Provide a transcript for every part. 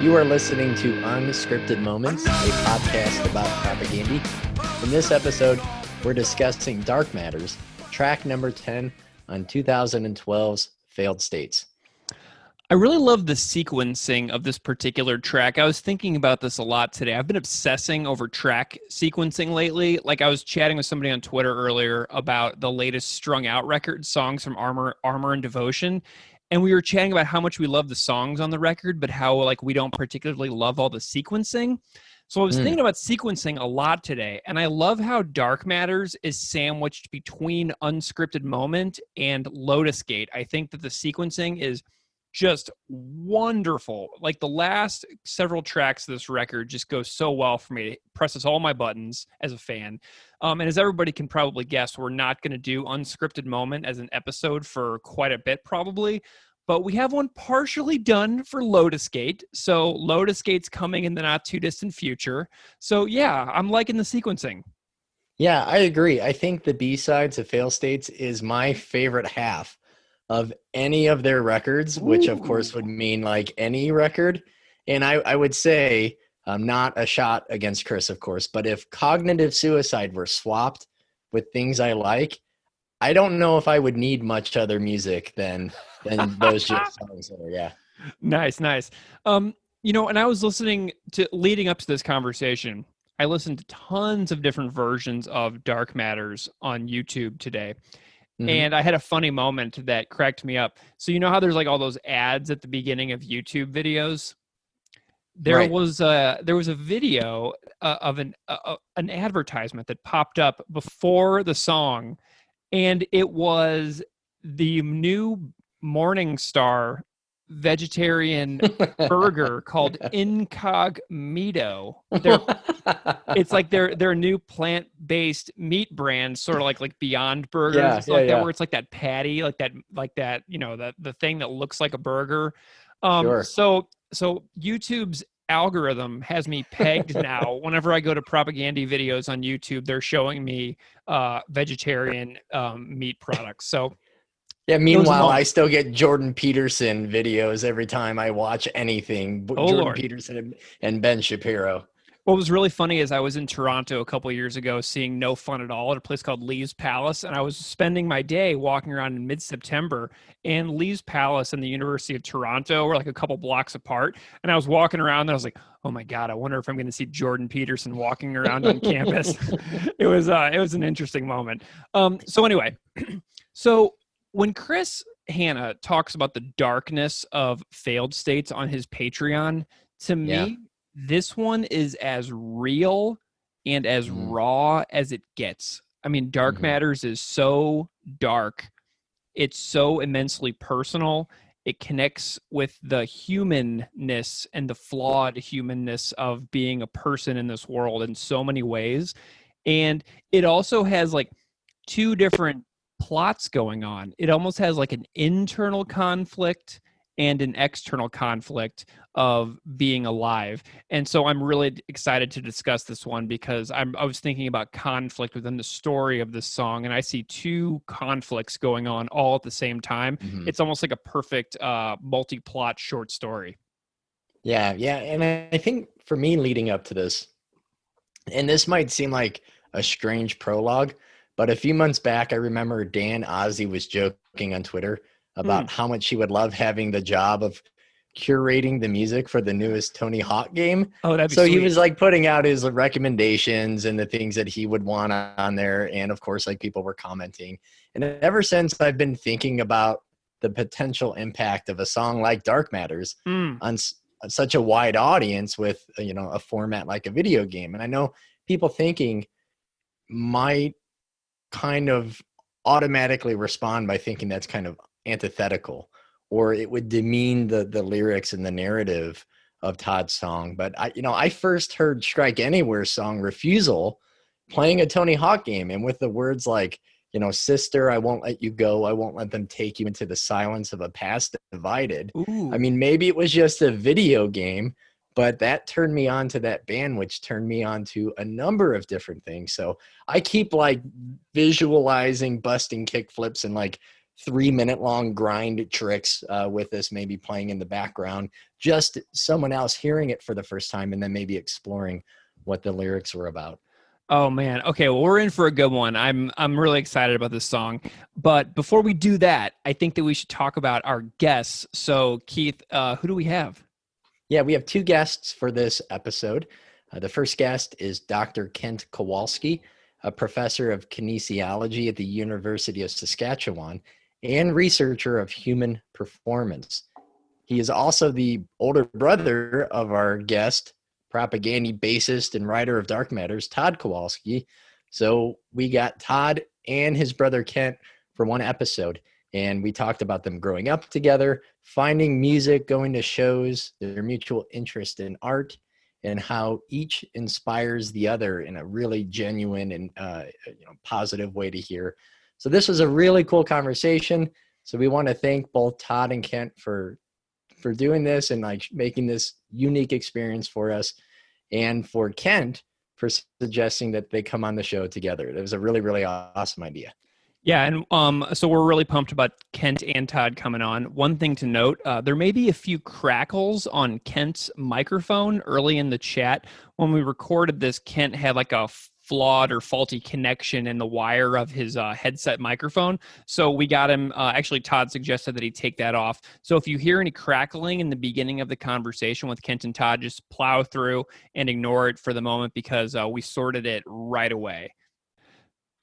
You are listening to Unscripted Moments, a podcast about propaganda. In this episode, we're discussing Dark Matters, track number 10 on 2012's Failed States. I really love the sequencing of this particular track. I was thinking about this a lot today. I've been obsessing over track sequencing lately. Like I was chatting with somebody on Twitter earlier about the latest Strung Out record, songs from Armor and Devotion. And we were chatting about how much we love the songs on the record, but how like we don't particularly love all the sequencing. So I was thinking about sequencing a lot today, and I love how Dark Matters is sandwiched between Unscripted Moment and Lotus Gate. I think that the sequencing is just wonderful. Like the last several tracks of this record just go so well for me. It presses all my buttons as a fan. And as everybody can probably guess, we're not going to do Unscripted Moment as an episode for quite a bit probably, but we have one partially done for Lotus Gate. So Lotus Gate's coming in the not too distant future. So yeah, I'm liking the sequencing. Yeah, I agree. I think the B-sides of Failed States is my favorite half of any of their records, which of course would mean like any record. And I would say, not a shot against Chris, of course, but if Cognitive Suicide were swapped with things I like, I don't know if I would need much other music than those just songs there. Yeah. Nice. And I was leading up to this conversation, I listened to tons of different versions of Dark Matters on YouTube today. And I had a funny moment that cracked me up. So you know how there's like all those ads at the beginning of YouTube videos? There was a video of an advertisement that popped up before the song, and it was the new Morningstar vegetarian burger called Incognito. It's like their new plant-based meat brand, sort of like Beyond Burgers, that, where it's like that patty, like that, the thing that looks like a burger. Sure. So YouTube's algorithm has me pegged now. Whenever I go to propaganda videos on YouTube, they're showing me vegetarian meat products. So. Yeah, meanwhile, I still get Jordan Peterson videos every time I watch anything. Jordan Peterson and Ben Shapiro. What was really funny is I was in Toronto a couple of years ago seeing No Fun at All at a place called Lee's Palace, and I was spending my day walking around in mid-September, and Lee's Palace and the University of Toronto were like a couple blocks apart, and I was walking around and I was like, oh my God, I wonder if I'm going to see Jordan Peterson walking around on campus. It was an interesting moment. So anyway, so when Chris Hanna talks about the darkness of Failed States on his Patreon, to me, this one is as real and as raw as it gets. I mean, Dark Matters is so dark. It's so immensely personal. It connects with the humanness and the flawed humanness of being a person in this world in so many ways. And it also has like two different plots going on. It almost has like an internal conflict and an external conflict of being alive. And so I'm really excited to discuss this one because I was thinking about conflict within the story of this song, and I see two conflicts going on all at the same time. It's almost like a perfect multi-plot short story. Yeah. And I think for me leading up to this, and this might seem like a strange prologue, but a few months back, I remember Dan Ozzie was joking on Twitter about how much he would love having the job of curating the music for the newest Tony Hawk game. Oh, that'd be so sweet. He was like putting out his recommendations and the things that he would want on there. And of course, like people were commenting. And ever since I've been thinking about the potential impact of a song like Dark Matters on such a wide audience with, a format like a video game. And I know people thinking might kind of automatically respond by thinking that's kind of antithetical, or it would demean the lyrics and the narrative of Todd's song. But I first heard Strike Anywhere's song Refusal playing a Tony Hawk game, and with the words like, sister, I won't let you go, I won't let them take you into the silence of a past divided. I mean, maybe it was just a video game, but that turned me on to that band, which turned me on to a number of different things. So I keep like visualizing busting kick flips and like 3-minute long grind tricks with us, maybe playing in the background, just someone else hearing it for the first time and then maybe exploring what the lyrics were about. Oh man. Okay, well we're in for a good one. I'm really excited about this song. But before we do that, I think that we should talk about our guests. So Keith, who do we have? Yeah, we have 2 guests for this episode. The first guest is Dr. Kent Kowalski, a professor of kinesiology at the University of Saskatchewan and researcher of human performance. He is also the older brother of our guest, propaganda bassist and writer of Dark Matters, Todd Kowalski. So we got Todd and his brother Kent for one episode, and we talked about them growing up together, finding music, going to shows, their mutual interest in art, and how each inspires the other in a really genuine and positive way to hear. So this was a really cool conversation. So we want to thank both Todd and Kent for doing this and like making this unique experience for us, and for Kent for suggesting that they come on the show together. It was a really, really awesome idea. Yeah, and so we're really pumped about Kent and Todd coming on. One thing to note, there may be a few crackles on Kent's microphone early in the chat. When we recorded this, Kent had like a flawed or faulty connection in the wire of his headset microphone. So we got him, actually Todd suggested that he take that off. So if you hear any crackling in the beginning of the conversation with Kent and Todd, just plow through and ignore it for the moment because we sorted it right away.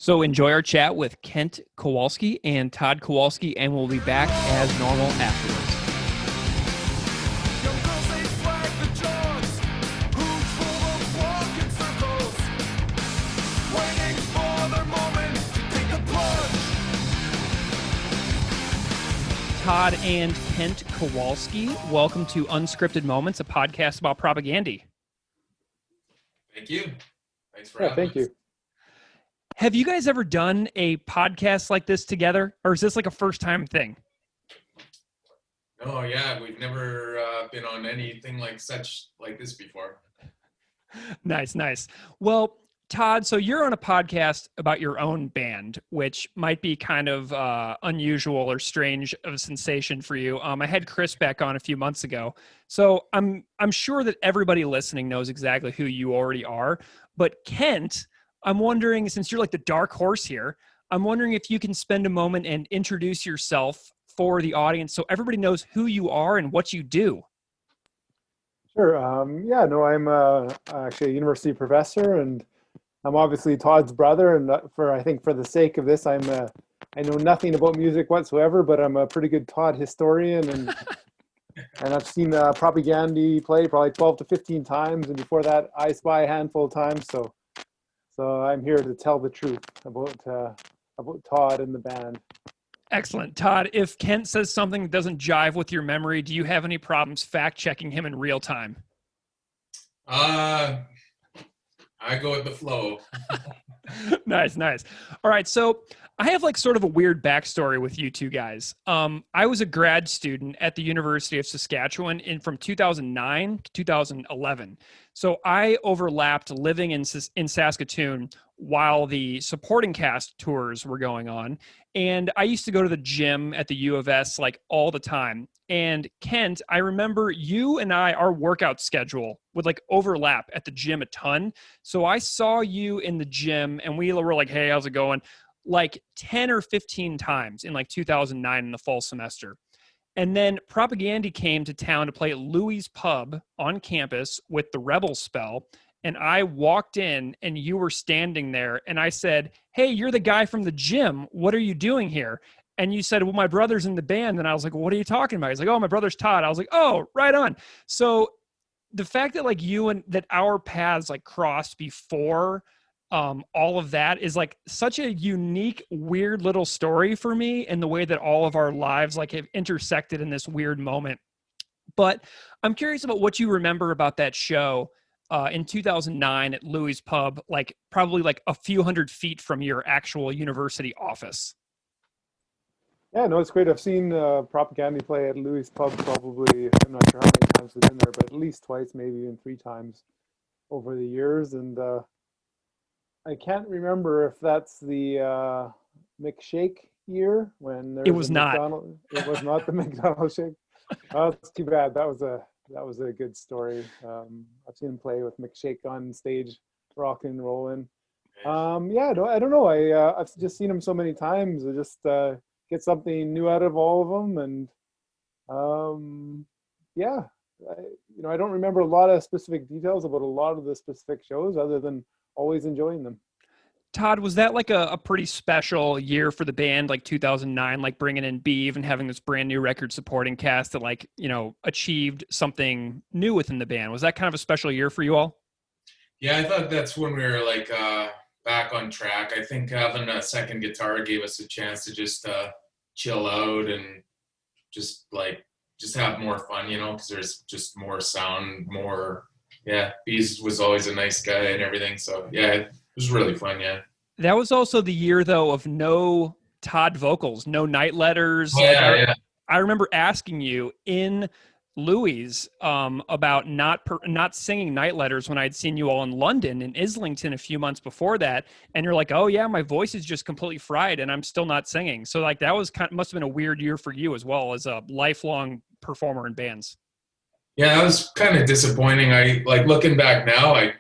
So enjoy our chat with Kent Kowalski and Todd Kowalski, and we'll be back as normal afterwards. Todd and Kent Kowalski, welcome to Unscripted Moments, a podcast about propaganda. Thank you. Thanks for having us. Thank you. Have you guys ever done a podcast like this together, or is this like a first-time thing? Oh yeah, we've never been on anything like this before. Nice. Well, Todd, so you're on a podcast about your own band, which might be kind of unusual or strange of a sensation for you. I had Chris back on a few months ago, so I'm sure that everybody listening knows exactly who you already are. But Kent, I'm wondering, since you're like the dark horse here, I'm wondering if you can spend a moment and introduce yourself for the audience so everybody knows who you are and what you do. Sure. I'm actually a university professor, and I'm obviously Todd's brother. And I think for the sake of this, I know nothing about music whatsoever, but I'm a pretty good Todd historian, and and I've seen Propaganda play probably 12 to 15 times, and before that, I Spy a handful of times. So I'm here to tell the truth about Todd and the band. Excellent. Todd, if Kent says something that doesn't jive with your memory, do you have any problems fact-checking him in real time? I go with the flow. Nice. All right, so I have like sort of a weird backstory with you two guys. I was a grad student at the University of Saskatchewan from 2009 to 2011. So I overlapped living in Saskatoon while the supporting cast tours were going on. And I used to go to the gym at the U of S like all the time. And Kent, I remember you and our workout schedule would like overlap at the gym a ton. So I saw you in the gym and we were like, hey, how's it going? Like 10 or 15 times in like 2009 in the fall semester. And then Propaganda came to town to play at Louis' Pub on campus with the Rebel spell. And I walked in and you were standing there and I said, hey, you're the guy from the gym. What are you doing here? And you said, well, my brother's in the band. And I was like, well, what are you talking about? He's like, oh, my brother's Todd. I was like, oh, right on. So the fact that like you and that our paths like crossed before all of that is like such a unique, weird little story for me, and the way that all of our lives like have intersected in this weird moment. But I'm curious about what you remember about that show in 2009 at Louis' Pub, like probably like a few hundred feet from your actual university office. Yeah, no, it's great. I've seen Propaganda play at Louis' Pub probably, I'm not sure how many times we've been there, but at least twice, maybe even 3 times over the years. And I can't remember if that's the McShake year when there It was was a not. It was not the McDonald's shake. Oh, it's too bad. That was a good story. I've seen him play with McShake on stage, rocking and rolling. Yeah, no, I don't know. I've just seen him so many times. I just get something new out of all of them, and yeah, I don't remember a lot of specific details about a lot of the specific shows, other than always enjoying them. Todd, was that like a pretty special year for the band, like 2009, like bringing in Beeve and having this brand new record supporting cast that like, achieved something new within the band? Was that kind of a special year for you all? Yeah, I thought that's when we were like back on track. I think having a second guitar gave us a chance to just chill out and just have more fun, because there's just more sound, more. Yeah, Bees was always a nice guy and everything. So yeah, it was really fun. Yeah. That was also the year though of no Todd vocals, no night letters. Oh, yeah. I remember asking you in Louis about not singing night letters when I'd seen you all in London in Islington a few months before that, and you're like, "Oh yeah, my voice is just completely fried, and I'm still not singing." So like that was must have been a weird year for you as well as a lifelong performer in bands. Yeah, that was kind of disappointing. I like looking back now. I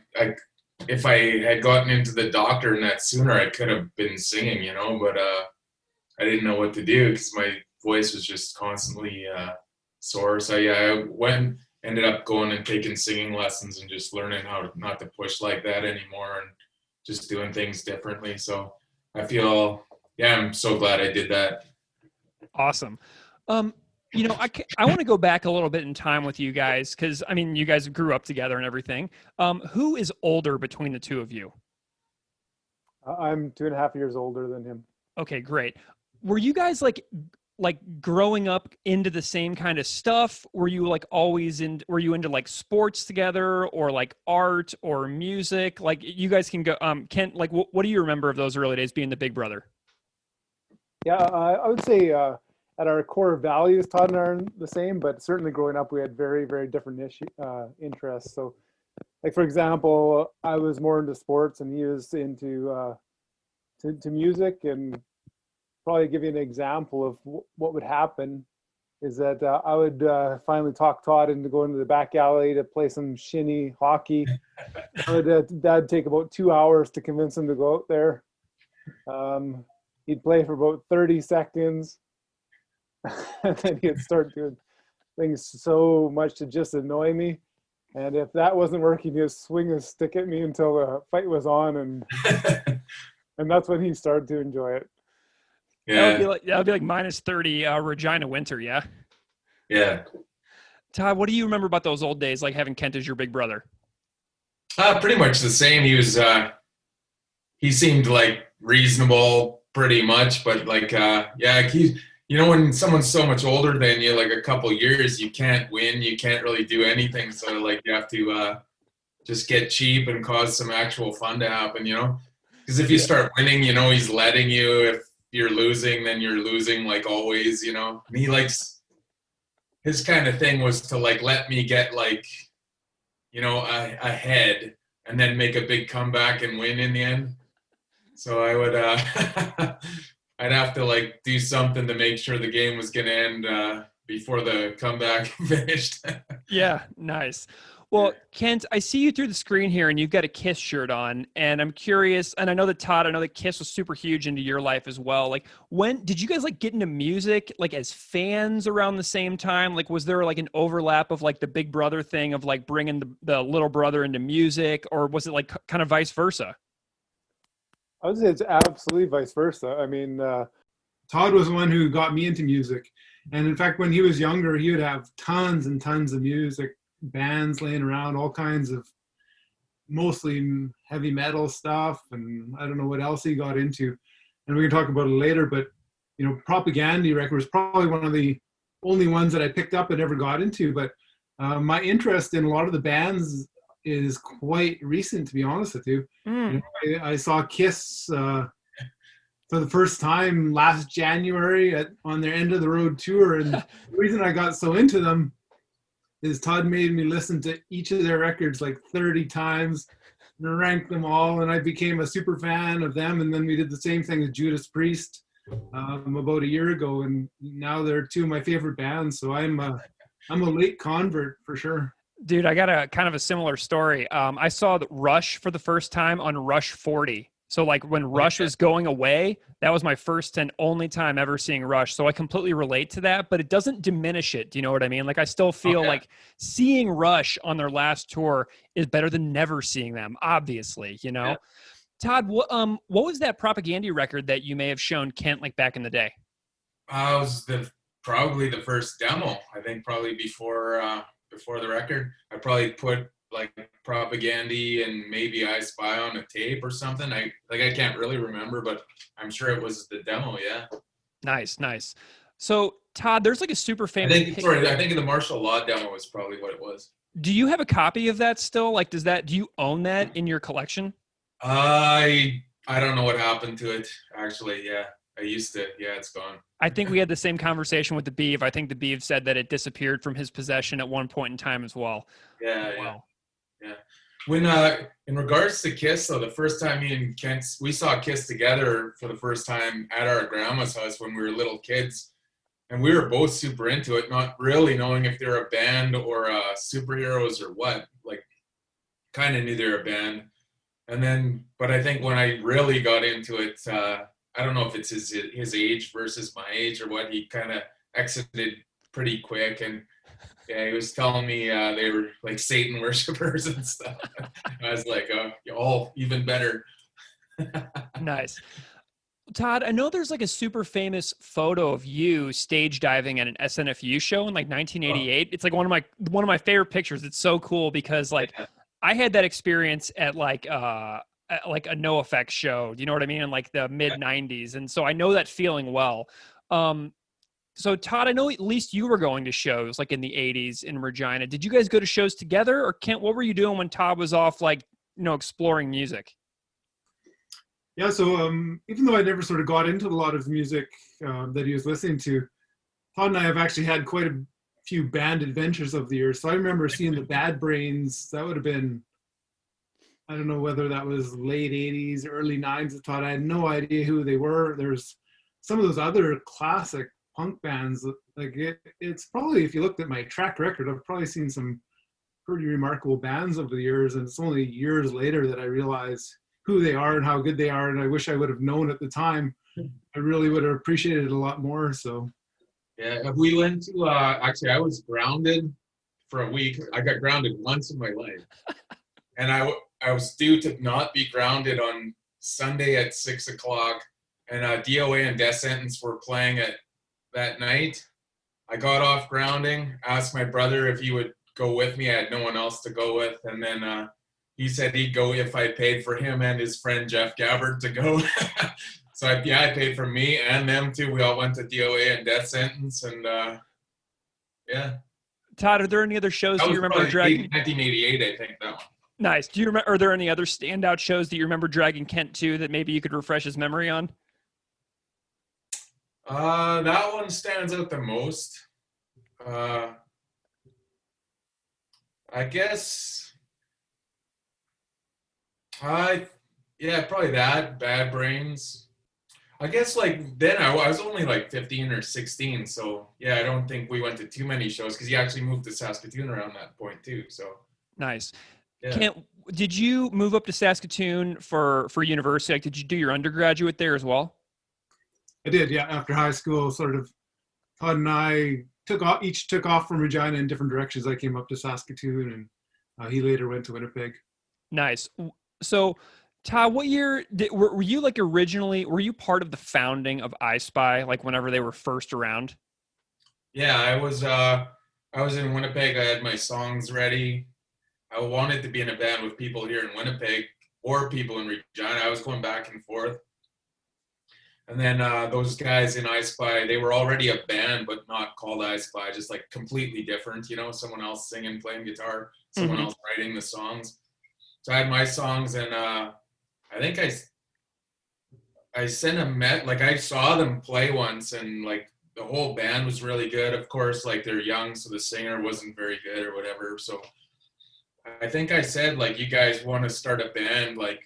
if I had gotten into the doctor and that sooner, I could have been singing, but I didn't know what to do because my voice was just constantly sore. So yeah, ended up going and taking singing lessons and just learning how not to push like that anymore and just doing things differently. So I feel, I'm so glad I did that. Awesome. I want to go back a little bit in time with you guys because, I mean, you guys grew up together and everything. Who is older between the two of you? I'm 2.5 years older than him. Okay, great. Were you guys like growing up into the same kind of stuff? Were you like were you into like sports together or like art or music? Like you guys can go, Kent, like what do you remember of those early days being the big brother? Yeah, I would say at our core values, Todd and I are the same, but certainly growing up, we had very, very different interests. So, like for example, I was more into sports, and he was into to music. And probably give you an example of what would happen is that I would finally talk Todd into going to the back alley to play some shinny hockey. That'd take about 2 hours to convince him to go out there. He'd play for about 30 seconds. And then he'd start doing things so much to just annoy me. And if that wasn't working, he'd swing his stick at me until the fight was on, and that's when he started to enjoy it. Yeah. That would be like minus 30 Regina winter, yeah? Yeah. Todd, what do you remember about those old days, like having Kent as your big brother? Pretty much the same. He was he seemed like reasonable pretty much, but like when someone's so much older than you, like a couple years, you can't win, you can't really do anything. So like you have to just get cheap and cause some actual fun to happen, because if you start winning, he's letting you. If you're losing, then you're losing like always, And he likes, his kind of thing was to like let me get like, ahead and then make a big comeback and win in the end. So I would I'd have to like do something to make sure the game was going to end before the comeback finished. Yeah, nice. Well, Kent, I see you through the screen here and you've got a Kiss shirt on, and I'm curious, and I know that Todd, Kiss was super huge into your life as well. Like when did you guys like get into music like as fans around the same time? Like was there like an overlap of like the big brother thing of like bringing the little brother into music, or was it like kind of vice versa? I would say it's absolutely vice versa. I mean, Todd was the one who got me into music. And in fact, when he was younger, he would have tons and tons of music, bands laying around, all kinds of mostly heavy metal stuff. And I don't know what else he got into. And we can talk about it later, but, Propaganda record was probably one of the only ones that I picked up and never got into. But my interest in a lot of the bands is quite recent, to be honest with you. I saw Kiss for the first time last January on their End of the Road tour, and the reason I got so into them is Todd made me listen to each of their records like 30 times and rank them all, and I became a super fan of them. And then we did the same thing with Judas Priest. about a year ago, and now they're two of my favorite bands. So I'm a late convert for sure. Dude, I got a kind of a similar story. I saw Rush for the first time on Rush 40. So like when Rush was going away, that was my first and only time ever seeing Rush. So I completely relate to that, but it doesn't diminish it. Do you know what I mean? Like I still feel like seeing Rush on their last tour is better than never seeing them, obviously, you know? Yeah. Todd, what was that Propaganda record that you may have shown Kent like back in the day? It was probably the first demo. I think probably before the record. I probably put like Propaganda and maybe I Spy on a tape or something. I can't really remember, but I'm sure it was the demo. Yeah. Nice. So Todd, there's like a super famous. I think the Martial Law demo was probably what it was. Do you have a copy of that still? Like, do you own that in your collection? I don't know what happened to it actually. Yeah. I used to. Yeah, it's gone. I think we had the same conversation with the Beeve. I think the Beeve said that it disappeared from his possession at one point in time as well. Yeah. When in regards to Kiss, though, the first time me and Kent, we saw Kiss together for the first time at our grandma's house when we were little kids, and we were both super into it, not really knowing if they were a band or superheroes or what. Like, kind of knew they were a band, and then, but I think when I really got into it. I don't know if it's his age versus my age or what. He kind of exited pretty quick, and he was telling me they were like Satan worshipers and stuff. I was like, oh, even better. Nice. Todd, I know there's like a super famous photo of you stage diving at an SNFU show in like 1988. It's like one of my favorite pictures. It's so cool because like I had that experience at like a NoFX show, you know what I mean? In like the mid 90s. And so I know that feeling well. So Todd, I know at least you were going to shows like in the 80s in Regina. Did you guys go to shows together, or Kent, what were you doing when Todd was off, like, you know, exploring music? Yeah. So even though I never sort of got into a lot of music that he was listening to, Todd and I have actually had quite a few band adventures over the years. So I remember seeing the Bad Brains. That would have been, I don't know whether that was late 80s, early 90s. I thought I had no idea who they were. There's some of those other classic punk bands. Like it's probably, if you looked at my track record, I've probably seen some pretty remarkable bands over the years. And it's only years later that I realized who they are and how good they are. And I wish I would have known at the time. I really would have appreciated it a lot more. So. Yeah, we went to, actually I was grounded for a week. I got grounded once in my life. And I was due to not be grounded on Sunday at 6:00, and DOA and Death Sentence were playing it that night. I got off grounding, asked my brother if he would go with me. I had no one else to go with, and then he said he'd go if I paid for him and his friend Jeff Gabbard to go. So I paid for me and them too. We all went to DOA and Death Sentence, and yeah. Todd, are there any other shows that you remember dragging? 1988, I think that one. Nice. Do you remember? Are there any other standout shows that you remember dragging Kent to that maybe you could refresh his memory on? That one stands out the most. I guess. Probably that. Bad Brains. I guess like then I was only like 15 or 16, so yeah, I don't think we went to too many shows because he actually moved to Saskatoon around that point too. So nice. Yeah. Kent, did you move up to Saskatoon for university? Like, did you do your undergraduate there as well? I did, yeah. After high school, sort of, Todd and I each took off from Regina in different directions. I came up to Saskatoon, and he later went to Winnipeg. Nice. So, Todd, what year were you like originally? Were you part of the founding of I Spy? Like whenever they were first around? Yeah, I was in Winnipeg. I had my songs ready. I wanted to be in a band with people here in Winnipeg or people in Regina. I was going back and forth. And then those guys in I Spy, they were already a band, but not called I Spy, just like completely different, you know, someone else singing, playing guitar, someone else writing the songs. So I had my songs, and I think I sent I saw them play once, and like the whole band was really good. Of course, like they're young, so the singer wasn't very good or whatever. So I think I said, like, you guys want to start a band, like,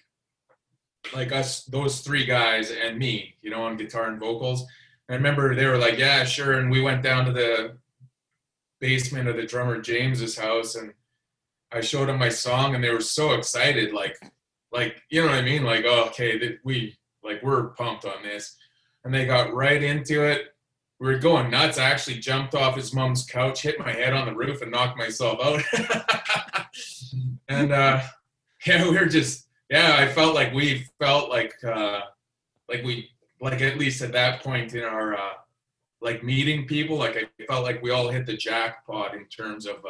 like us, those three guys and me, you know, on guitar and vocals. And I remember they were like, yeah, sure. And we went down to the basement of the drummer James's house, and I showed them my song, and they were so excited, like, you know what I mean? Like, oh, okay, we're pumped on this. And they got right into it. We were going nuts. I actually jumped off his mom's couch, hit my head on the roof, and knocked myself out. And yeah, we were just, yeah, I felt like we felt like we, like at least at that point in our like meeting people, like I felt like we all hit the jackpot in terms of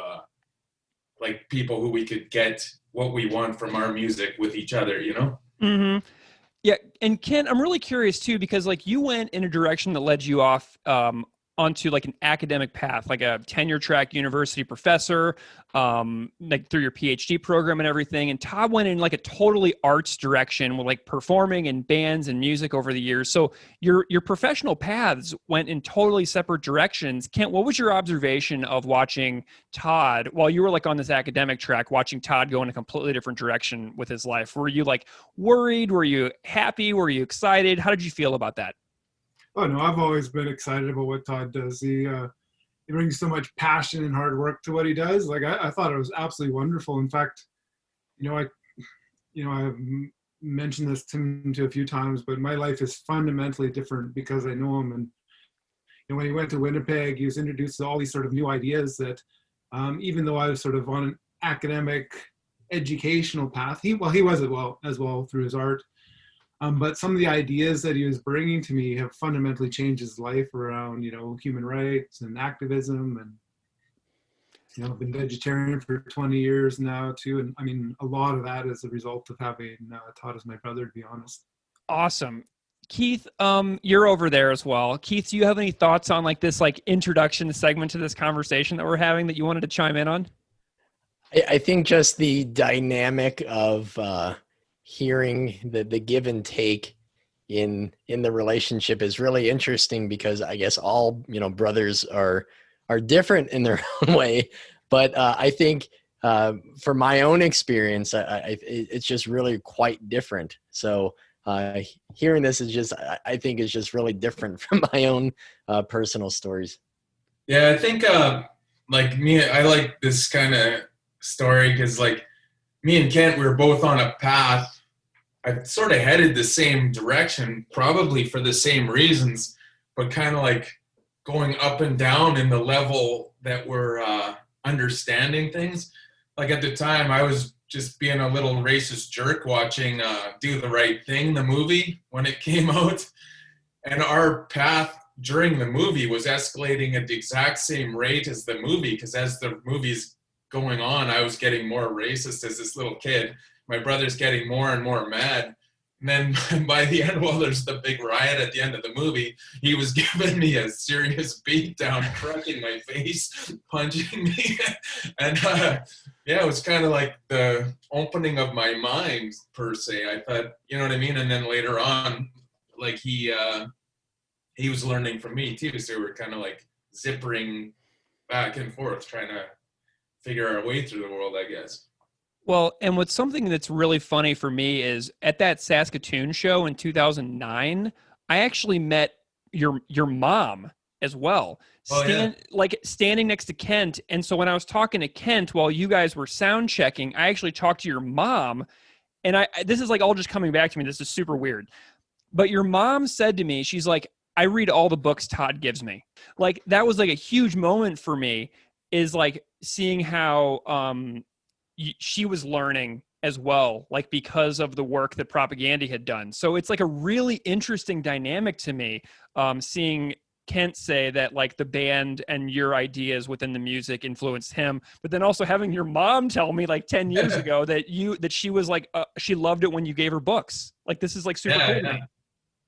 like people who we could get what we want from our music with each other, you know? Mm-hmm. Yeah. And Ken, I'm really curious too, because like you went in a direction that led you off onto like an academic path, like a tenure track university professor, like through your PhD program and everything. And Todd went in like a totally arts direction with like performing in bands and music over the years. So your professional paths went in totally separate directions. Kent, what was your observation of watching Todd while you were like on this academic track, watching Todd go in a completely different direction with his life? Were you like worried? Were you happy? Were you excited? How did you feel about that? Oh no, I've always been excited about what Todd does. He brings so much passion and hard work to what he does. Like I thought it was absolutely wonderful. In fact, I've mentioned this to him a few times, but my life is fundamentally different because I know him. And when he went to Winnipeg, he was introduced to all these sort of new ideas that, even though I was sort of on an academic, educational path, he was as well through his art. But some of the ideas that he was bringing to me have fundamentally changed his life around, human rights and activism. And, I've been vegetarian for 20 years now too. And I mean, a lot of that is a result of having Todd as my brother, to be honest. Awesome. Keith, you're over there as well. Keith, do you have any thoughts on like this like introduction segment to this conversation that we're having that you wanted to chime in on? I think just the dynamic of hearing the give and take in the relationship is really interesting, because I guess all brothers are different in their own way, but I think for my own experience, it's just really quite different. So hearing this is just, I think is just really different from my own personal stories. Yeah, I think like me, I like this kind of story because like me and Kent, we were both on a path. I sort of headed the same direction, probably for the same reasons, but kind of like going up and down in the level that we're understanding things. Like at the time, I was just being a little racist jerk watching Do the Right Thing, the movie, when it came out. And our path during the movie was escalating at the exact same rate as the movie, because as the movie's going on, I was getting more racist as this little kid. My brother's getting more and more mad. And then by the end, well, there's the big riot at the end of the movie. He was giving me a serious beatdown, crushing my face, punching me. And yeah, it was kind of like the opening of my mind, per se. I thought, you know what I mean? And then later on, like he was learning from me too. So we were kind of like zippering back and forth, trying to figure our way through the world, I guess. Well, and what's something that's really funny for me is at that Saskatoon show in 2009, I actually met your mom as well, standing next to Kent. And so when I was talking to Kent while you guys were sound checking, I actually talked to your mom. And this is like all just coming back to me. This is super weird. But your mom said to me, she's like, I read all the books Todd gives me. Like that was like a huge moment for me, is like seeing how she was learning as well, like because of the work that Propaganda had done. So it's like a really interesting dynamic to me, seeing Kent say that like the band and your ideas within the music influenced him, but then also having your mom tell me like 10 years ago that she was like, she loved it when you gave her books. Like this is like super cool to me.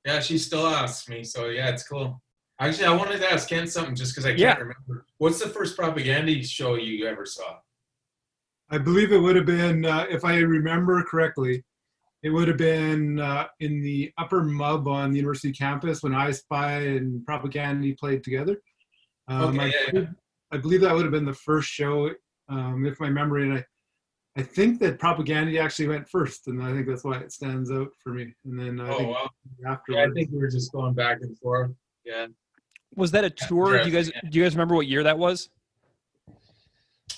Yeah, she still asks me. So yeah, it's cool. Actually, I wanted to ask Kent something just because I can't remember. What's the first Propaganda show you ever saw? I believe it would have been, if I remember correctly, it would have been in the upper MUB on the university campus when I Spy and Propaganda played together. I believe that would have been the first show, if my memory, and I think that Propaganda actually went first, and I think that's why it stands out for me. And then I think wow. Yeah, I afterwards. think we were just going back and forth. Yeah. Was that a tour? Do you guys remember what year that was?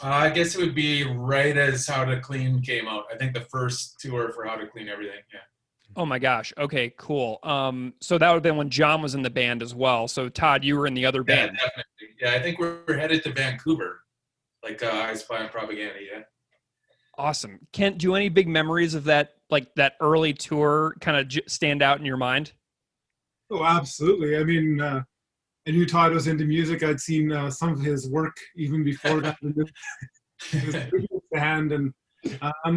I guess it would be right as How to Clean came out. I think the first tour for How to Clean Everything. Yeah. Oh my gosh. Okay, cool. So that would have been when John was in the band as well. So Todd, you were in the other Yeah, band. definitely. Yeah, I think we're headed to Vancouver, like I Spy on Propaganda. Yeah. Awesome. Kent, do any big memories of that, like that early tour, kind of stand out in your mind? Oh, absolutely. I mean, I knew Todd was into music. I'd seen some of his work even before that. He was a big band, and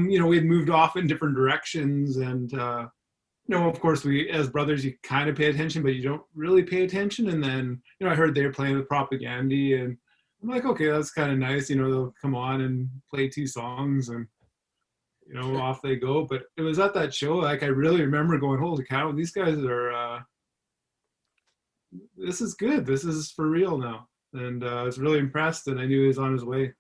we had moved off in different directions, and of course, we as brothers, you kind of pay attention, but you don't really pay attention. And then, I heard they were playing with Propaganda, and I'm like, okay, that's kind of nice. They'll come on and play 2 songs, and off they go. But it was at that show, like I really remember going, holy cow, these guys are. This is good. This is for real now. And I was really impressed, and I knew he was on his way.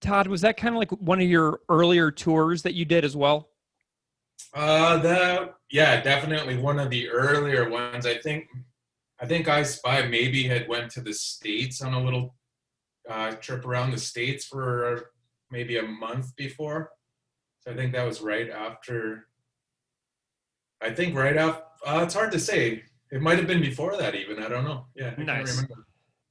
Todd, was that kind of like one of your earlier tours that you did as well? Yeah, definitely one of the earlier ones. I think I Spy maybe had went to the States on a little trip around the States for maybe a month before. So I think that was right after. It's hard to say. It might have been before that even. I don't know. Yeah, I nice. can't remember.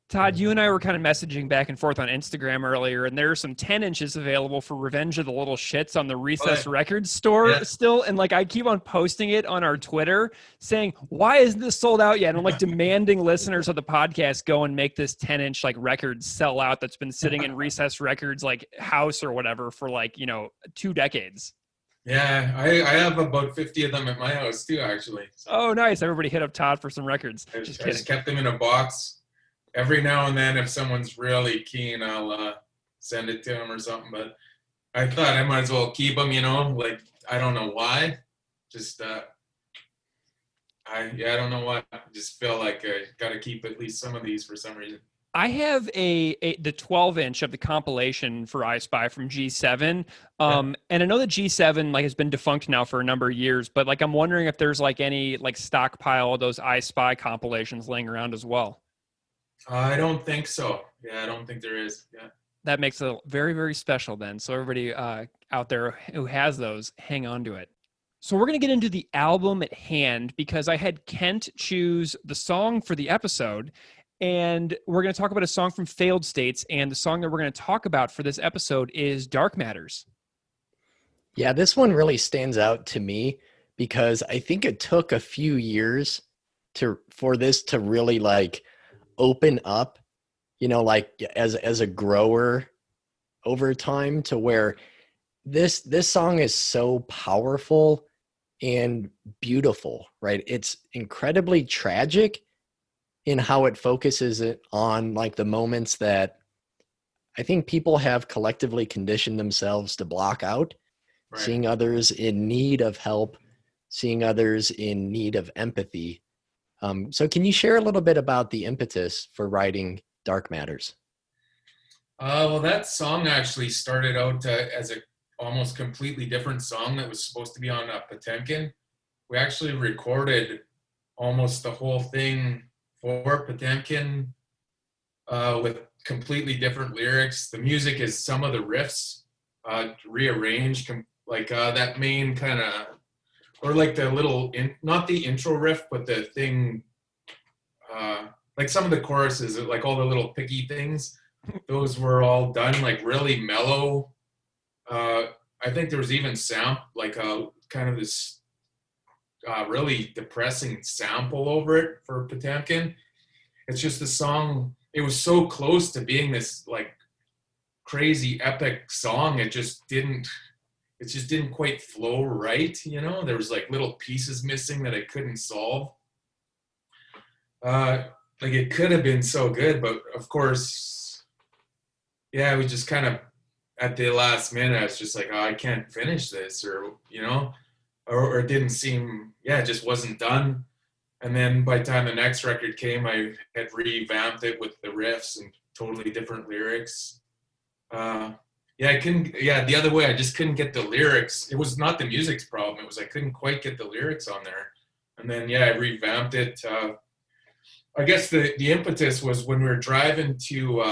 Todd, you and I were kind of messaging back and forth on Instagram earlier, and there are some 10 inches available for Revenge of the Little Shits on the Recess Records store still. And like, I keep on posting it on our Twitter saying, why isn't this sold out yet? And I'm like demanding listeners of the podcast go and make this 10-inch like record sell out that's been sitting in Recess Records like house or whatever for like, 2 decades. Yeah, I have about 50 of them at my house too, actually. So oh, nice. Everybody hit up Todd for some records. I just kept them in a box. Every now and then, if someone's really keen, I'll send it to them or something. But I thought I might as well keep them, like, I don't know why. Just, I don't know why. I just feel like I got to keep at least some of these for some reason. I have the 12-inch of the compilation for I Spy from G7. And I know that G7 like has been defunct now for a number of years, but like I'm wondering if there's like any like stockpile of those I Spy compilations laying around as well. I don't think so. Yeah, I don't think there is. Yeah. That makes it very, very special then. So everybody out there who has those, hang on to it. So we're going to get into the album at hand because I had Kent choose the song for the episode. And we're going to talk about a song from Failed States. And the song that we're going to talk about for this episode is Dark Matters. Yeah, this one really stands out to me because I think it took a few years for this to really like open up, like as a grower over time to where this song is so powerful and beautiful, right? It's incredibly tragic in how it focuses it on like the moments that I think people have collectively conditioned themselves to block out, right. Seeing others in need of help, seeing others in need of empathy. So can you share a little bit about the impetus for writing Dark Matters? Well, that song actually started out as a almost completely different song that was supposed to be on Potemkin. We actually recorded almost the whole thing for Potemkin with completely different lyrics. The music is some of the riffs rearranged, like that main kind of, or like the little, not the intro riff, but the thing, like some of the choruses, like all the little picky things, those were all done like really mellow. I think there was even like a kind of this really depressing sample over it for Potemkin. It's just the song, it was so close to being this like crazy epic song. It just didn't quite flow right, There was like little pieces missing that I couldn't solve. Like it could have been so good, but of course, yeah, we just kind of at the last minute, I was just like, oh, I can't finish this, or it didn't seem, it just wasn't done. And then by the time the next record came, I had revamped it with the riffs and totally different lyrics. Yeah, I couldn't. Yeah, the other way, I just couldn't get the lyrics. It was not the music's problem. It was I couldn't quite get the lyrics on there. And then yeah, I revamped it. I guess the impetus was when we were driving to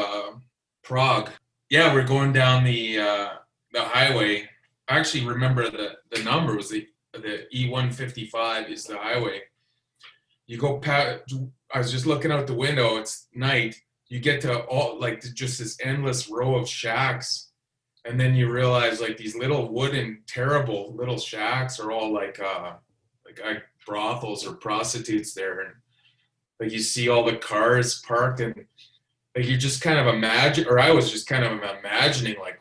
Prague. Yeah, we're going down the highway. I actually remember the number was the E155 is the highway. You go past. I was just looking out the window. It's night. You get to all like just this endless row of shacks, and then you realize like these little wooden, terrible little shacks are all like brothels or prostitutes there, and like you see all the cars parked, and like you just kind of imagine, or I was just kind of imagining like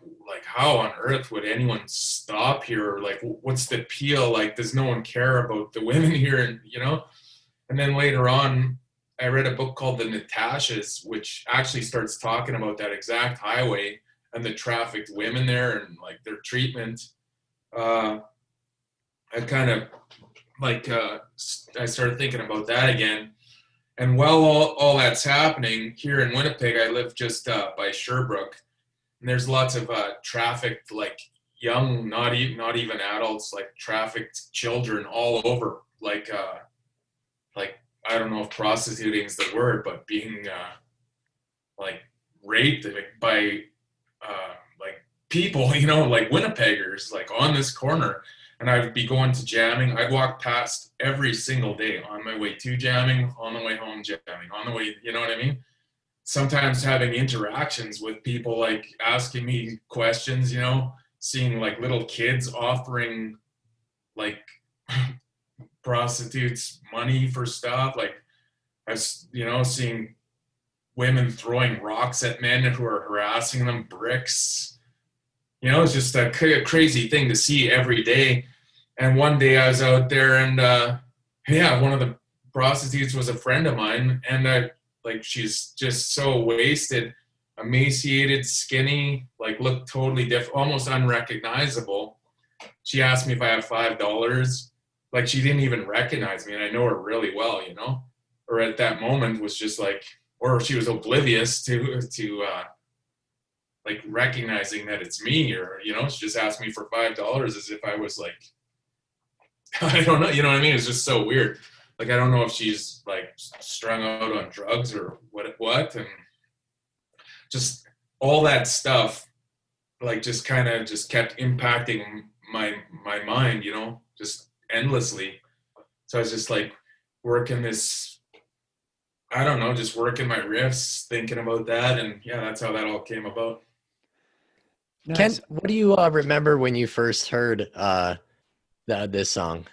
how on earth would anyone stop here? Or like what's the appeal? Like does no one care about the women here? And and then later on, I read a book called The Natashas, which actually starts talking about that exact highway and the trafficked women there and like their treatment. I kind of like I started thinking about that again. And while all that's happening here in Winnipeg, I live just by Sherbrooke, and there's lots of trafficked like young, not even adults, like trafficked children all over, like I don't know if prostituting is the word, but being like raped by like people, like Winnipeggers, like on this corner. And I'd be going to jamming. I'd walk past every single day on my way to jamming, on the way home jamming, on the way, you know what I mean? Sometimes having interactions with people, like asking me questions, seeing like little kids offering like prostitutes money for stuff. Like I was, seeing women throwing rocks at men who are harassing them, bricks. It's just a crazy thing to see every day. And one day I was out there and one of the prostitutes was a friend of mine, and she's just so wasted, emaciated, skinny, like looked totally different, almost unrecognizable. She asked me if I have $5. Like she didn't even recognize me, and I know her really well, or at that moment was just like, or she was oblivious to like recognizing that it's me, or she just asked me for $5 as if I was like, I don't know, you know what I mean? It's just so weird. Like I don't know if she's like strung out on drugs or what, and just all that stuff, like just kind of just kept impacting my mind, just endlessly. So I was just like working this, I don't know, just working my riffs, thinking about that, and yeah, that's how that all came about. Nice. Ken, what do you remember when you first heard this song?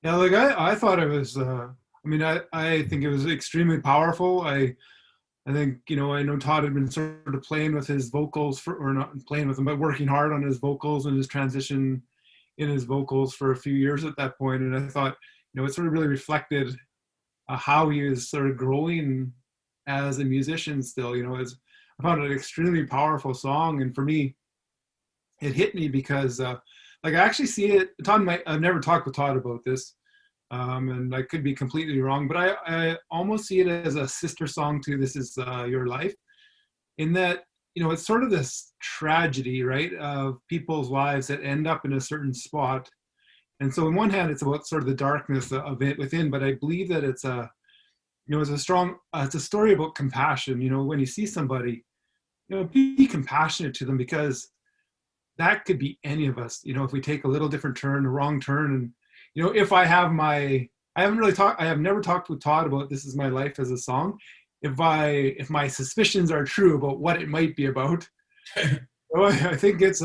Yeah, like I thought it was. I think it was extremely powerful. I think I know Todd had been sort of playing with his vocals or not playing with them, but working hard on his vocals and his transition in his vocals for a few years at that point. And I thought, it sort of really reflected how he was sort of growing as a musician still. I found it an extremely powerful song, and for me, it hit me because I actually see it. I've never talked with Todd about this, and I could be completely wrong, but I almost see it as a sister song to This Is Your Life, in that it's sort of this tragedy, right, of people's lives that end up in a certain spot. And so on one hand, it's about sort of the darkness of it within, but I believe that it's it's a story about compassion. When you see somebody, be compassionate to them, because that could be any of us, if we take a little different turn, a wrong turn. And, if I have I have never talked with Todd about This Is My Life as a song. If my suspicions are true about what it might be about, I think it's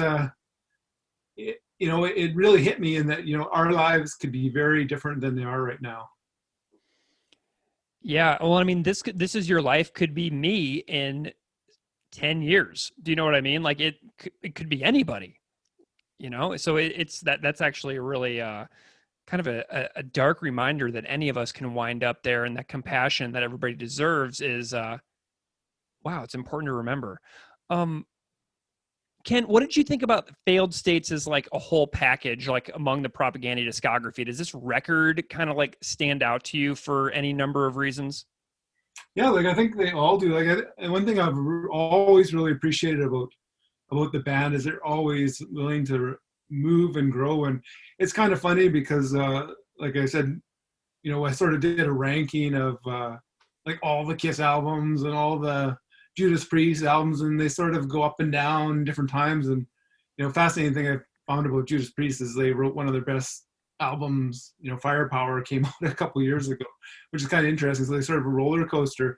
it really hit me in that, our lives could be very different than they are right now. Yeah. Well, I mean, This Is Your Life could be me in 10 years. Do you know what I mean? Like it could be anybody, so that's actually a really kind of a dark reminder that any of us can wind up there, and that compassion that everybody deserves is wow, it's important to remember. Ken, what did you think about Failed States as like a whole package, like among the Propaganda discography? Does this record kind of like stand out to you for any number of reasons? Yeah, like I think they all do. Like one thing I've always really appreciated about about the band is they're always willing to move and grow. And it's kind of funny because, like I said, I sort of did a ranking of like all the Kiss albums and all the Judas Priest albums, and they sort of go up and down different times. And fascinating thing I found about Judas Priest is they wrote one of their best albums, Firepower, came out a couple years ago, which is kind of interesting. So they sort of a roller coaster.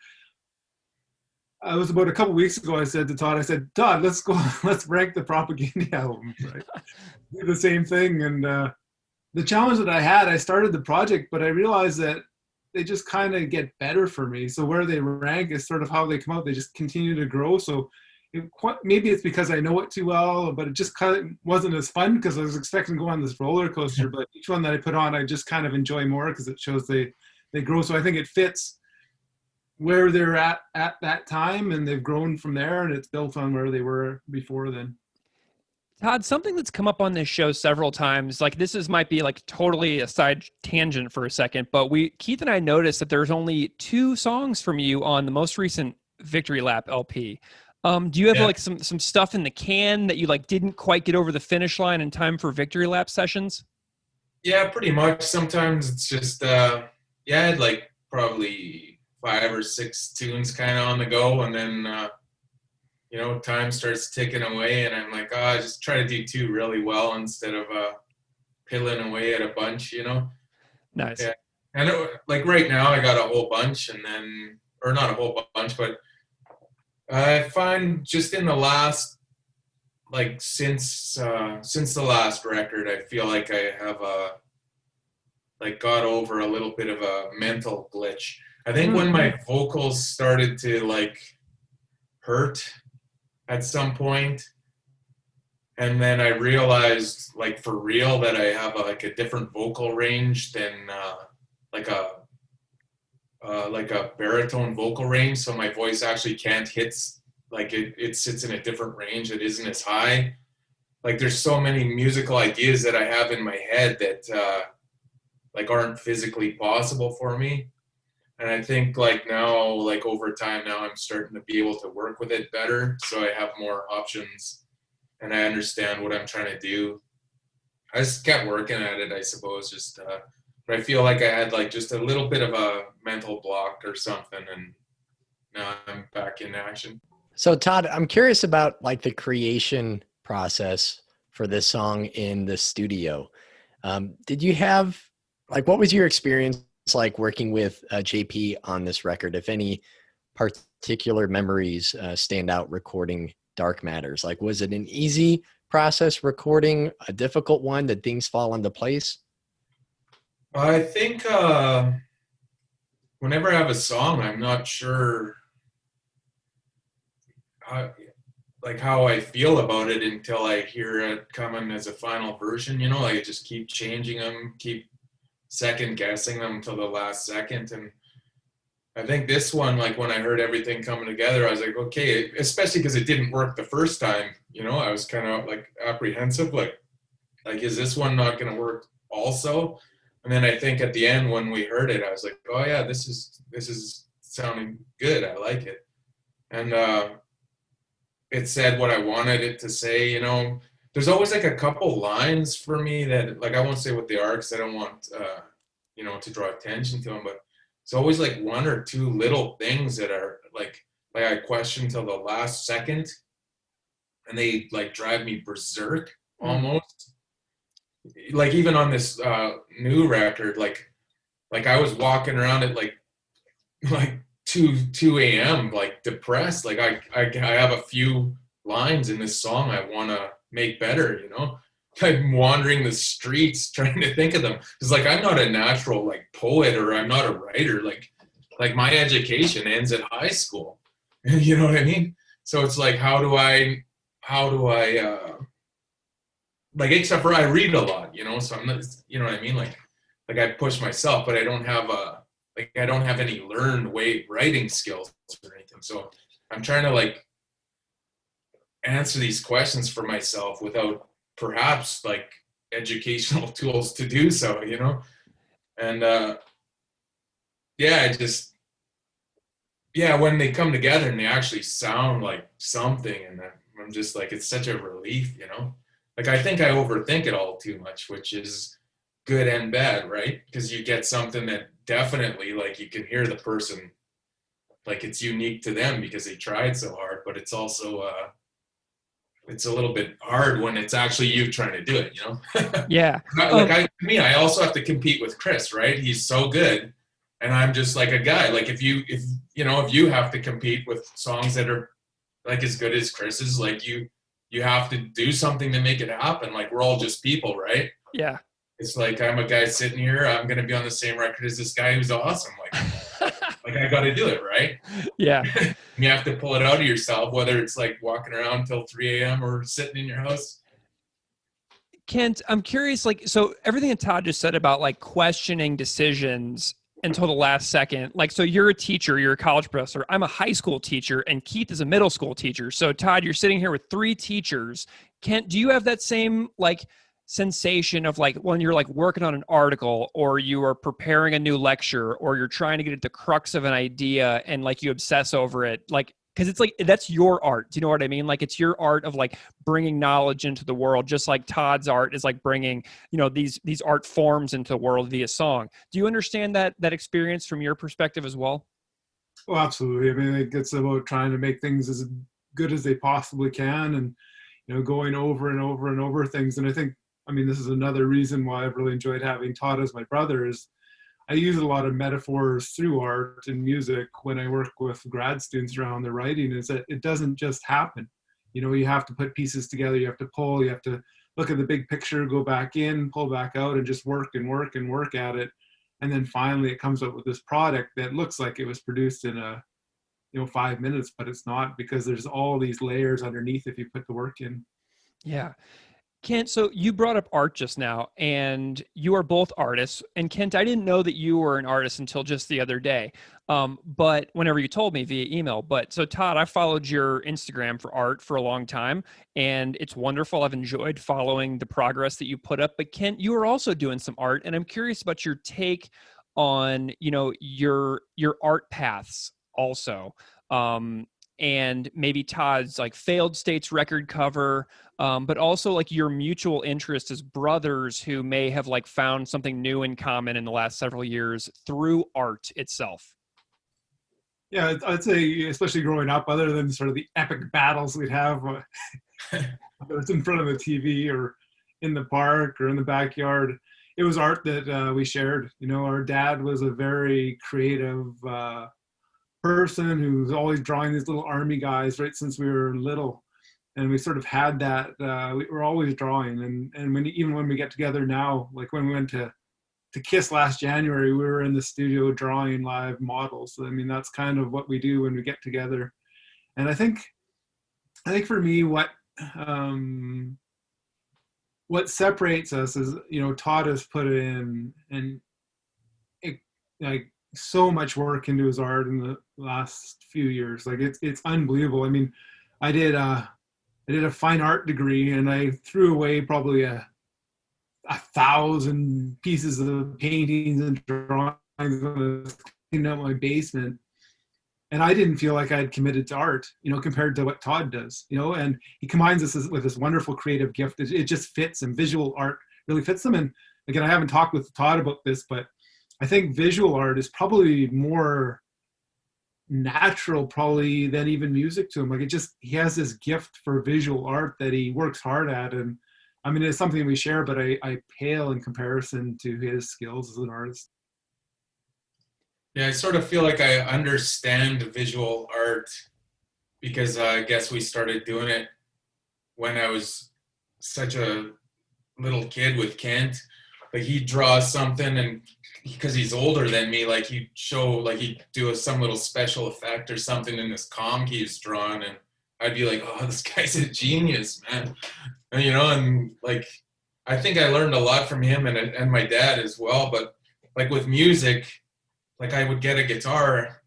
It was about a couple weeks ago. I said to Todd, Todd, let's rank the Propaganda albums, right? Do the same thing. And the challenge that I had, I started the project, but I realized that they just kind of get better for me. So where they rank is sort of how they come out. They just continue to grow. So maybe it's because I know it too well, but it just kind of wasn't as fun because I was expecting to go on this roller coaster. But each one that I put on, I just kind of enjoy more because it shows they grow. So I think it fits where they're at that time, and they've grown from there, and it's built on where they were before then. Todd, something that's come up on this show several times, like might be like totally a side tangent for a second, but Keith and I noticed that there's only 2 songs from you on the most recent Victory Lap LP. Do you have like some stuff in the can that you like didn't quite get over the finish line in time for Victory Lap sessions? Yeah, pretty much. Sometimes it's just I had like probably 5 or 6 tunes kind of on the go, and then time starts ticking away, and I'm like, I just try to do 2 really well instead of piddling away at a bunch, Nice. Yeah. And like right now I got a whole bunch, or not a whole bunch, but I find just in the last, like since the last record, I feel like I have got over a little bit of a mental glitch. I think when my vocals started to like hurt at some point, and then I realized like for real that I have a different vocal range than like a baritone vocal range, so my voice actually can't hit, like it sits in a different range. It isn't as high. Like there's so many musical ideas that I have in my head that like aren't physically possible for me. And I think like now, like over time now, I'm starting to be able to work with it better, so I have more options and I understand what I'm trying to do. I just kept working at it, I suppose, just but I feel like I had like just a little bit of a mental block or something, and now I'm back in action. So Todd, I'm curious about like the creation process for this song in the studio. Did you have, like, what was your experience like working with JP on this record? If any particular memories stand out recording Dark Matters? Like, was it an easy process recording, a difficult one? Did things fall into place? I think whenever I have a song, I'm not sure how I feel about it until I hear it coming as a final version. Like I just keep changing them, keep second guessing them till the last second. And I think this one, like when I heard everything coming together, I was like, okay, especially because it didn't work the first time. I was kind of like apprehensive, like is this one not going to work also? And then I think at the end when we heard it, I was like, oh yeah, this is sounding good. I like it. And it said what I wanted it to say. There's always like a couple lines for me that, like, I won't say what they are because I don't want to draw attention to them, but it's always like 1 or 2 little things that are like I question till the last second, and they like drive me berserk almost. Like even on this new record, like I was walking around at like 2 a.m. like depressed. Like I have a few lines in this song I want to make better. I'm wandering the streets trying to think of them. It's like I'm not a natural like poet, or I'm not a writer. Like my education ends at high school. You know what I mean? So it's like how do I like, except for I read a lot, so I'm not, you know what I mean? Like I push myself, but I don't have any learned writing skills or anything. So I'm trying to like answer these questions for myself without perhaps like educational tools to do so, and when they come together and they actually sound like something, and I'm just like, it's such a relief, you know? Like, I think I overthink it all too much, which is good and bad, right? Because you get something that definitely, like, you can hear the person, like, it's unique to them because they tried so hard, but it's also, it's a little bit hard when it's actually you trying to do it, you know? Yeah. I also have to compete with Chris, right? He's so good. And I'm just like a guy. Like if you have to compete with songs that are like as good as Chris's, like you have to do something to make it happen. Like we're all just people, right? Yeah. It's like I'm a guy sitting here. I'm going to be on the same record as this guy who's awesome. Like I got to do it, right? Yeah. You have to pull it out of yourself, whether it's like walking around until 3 a.m. or sitting in your house. Kent, I'm curious, like, so everything that Todd just said about like questioning decisions until the last second, like, so you're a teacher, you're a college professor, I'm a high school teacher, and Keith is a middle school teacher. So Todd, you're sitting here with 3 teachers. Kent, do you have that same like sensation of like when you're like working on an article or you are preparing a new lecture or you're trying to get at the crux of an idea and like you obsess over it, like, because it's like that's your art. Do you know what I mean? Like it's your art of like bringing knowledge into the world, just like Todd's art is like bringing, you know, these art forms into the world via song. Do you understand that experience from your perspective as well? Well, absolutely. I mean, it's about trying to make things as good as they possibly can, and you know, going over and over and over things. And I think, I mean, this is another reason why I've really enjoyed having Todd as my brother is I use a lot of metaphors through art and music when I work with grad students around their writing, is that it doesn't just happen. You know, you have to put pieces together, you have to pull, you have to look at the big picture, go back in, pull back out, and just work and work and work at it. And then finally it comes up with this product that looks like it was produced in 5 minutes, but it's not, because there's all these layers underneath if you put the work in. Yeah. Kent, so you brought up art just now, and you are both artists. And Kent, I didn't know that you were an artist until just the other day, but whenever you told me via email. But so Todd, I followed your Instagram for art for a long time, and it's wonderful. I've enjoyed following the progress that you put up. But Kent, you are also doing some art, and I'm curious about your take on, you know, your art paths also. And maybe Todd's like failed states record cover, but also like your mutual interest as brothers who may have like found something new in common in the last several years through art itself. Yeah, I'd say, especially growing up, other than sort of the epic battles we'd have, whether it's in front of the TV or in the park or in the backyard, it was art that we shared. You know, our dad was a very creative person who's always drawing these little army guys right since we were little, and we sort of had that. We were always drawing, and even when we get together now, like when we went to KISS last January, we were in the studio drawing live models. So, I mean, that's kind of what we do when we get together. And I think for me, what separates us is, you know, Todd has put in and like so much work into his art in the last few years. Like it's unbelievable. I mean, I did a fine art degree, and I threw away probably 1,000 pieces of paintings and drawings and cleaned out my basement. And I didn't feel like I had committed to art, you know, compared to what Todd does, you know, and he combines this with this wonderful creative gift. It just fits, and visual art really fits them. And again, I haven't talked with Todd about this, but I think visual art is probably more natural probably than even music to him. Like he has this gift for visual art that he works hard at. And I mean, it's something we share, but I pale in comparison to his skills as an artist. Yeah, I sort of feel like I understand visual art because I guess we started doing it when I was such a little kid with Kent. Like he'd draw something, and because he's older than me, like he'd do some little special effect or something in this comic he's drawn, and I'd be like, oh, this guy's a genius, man. And, you know, and like I think I learned a lot from him and my dad as well. But like with music, like I would get a guitar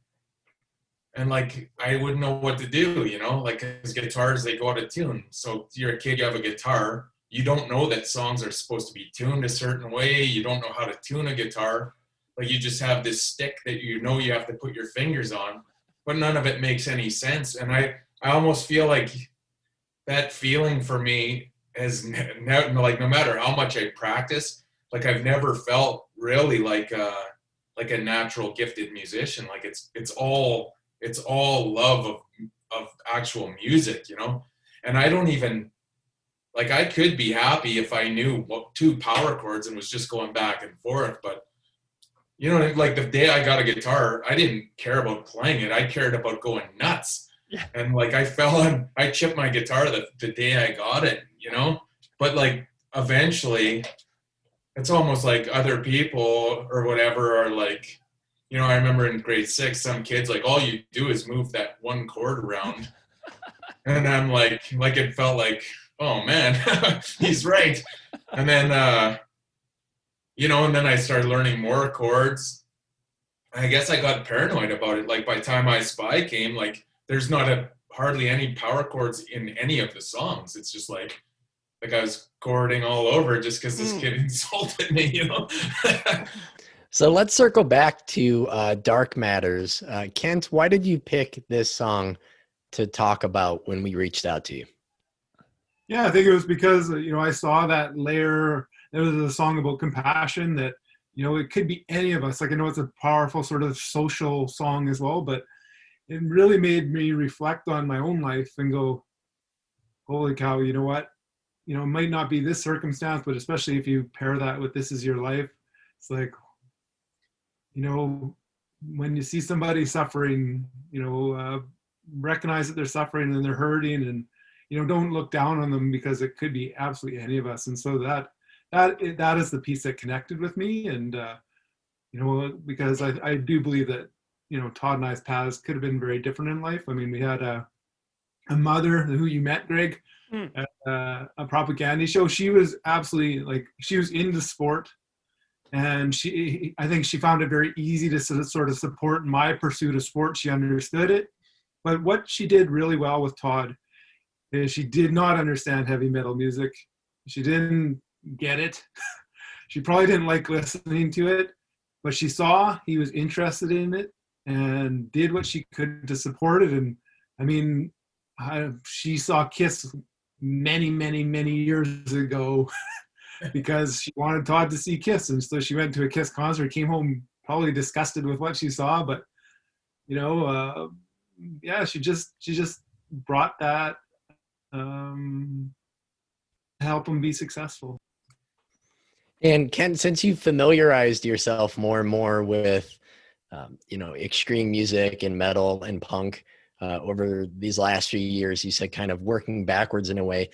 and like I wouldn't know what to do, you know, like his guitars, they go out of tune. So you're a kid, you have a guitar, you don't know that songs are supposed to be tuned a certain way. You don't know how to tune a guitar. Like you just have this stick that you know you have to put your fingers on, but none of it makes any sense. And I almost feel like that feeling for me has like, no matter how much I practice, like I've never felt really like a natural gifted musician. Like it's all love of actual music, you know? And I don't even, like, I could be happy if I knew what 2 power chords and was just going back and forth. But, you know, like the day I got a guitar, I didn't care about playing it. I cared about going nuts. Yeah. And like I chipped my guitar the day I got it, you know? But like eventually, it's almost like other people or whatever are like, you know, I remember in grade 6, some kids, like, all you do is move that 1 chord around. And I'm like it felt like, oh man, he's right. And then, you know, and then I started learning more chords. I guess I got paranoid about it. Like by the time I Spy came, like there's not hardly any power chords in any of the songs. It's just like I was chording all over just because this kid insulted me, you know? So let's circle back to Dark Matters. Kent, why did you pick this song to talk about when we reached out to you? Yeah, I think it was because, you know, I saw that layer. There was a song about compassion that, you know, it could be any of us. Like, I know it's a powerful sort of social song as well, but it really made me reflect on my own life and go, holy cow, you know what? You know, it might not be this circumstance, but especially if you pair that with This Is Your Life, it's like, you know, when you see somebody suffering, you know, recognize that they're suffering and they're hurting, and, you know, don't look down on them, because it could be absolutely any of us. And so that is the piece that connected with me. And, you know, because I do believe that, you know, Todd and I's paths could have been very different in life. I mean, we had a mother who you met, Greg, at a propaganda show. She was absolutely, like, she was into sport. And I think she found it very easy to sort of support my pursuit of sport. She understood it. But what she did really well with Todd is she did not understand heavy metal music. She didn't get it. She probably didn't like listening to it, but she saw he was interested in it and did what she could to support it. And I mean, she saw Kiss many, many, many years ago because she wanted Todd to see Kiss. And so she went to a Kiss concert, came home probably disgusted with what she saw, but, you know, yeah, she just brought that to help him be successful. And Ken, since you've familiarized yourself more and more with, you know, extreme music and metal and punk over these last few years, you said kind of working backwards in a way.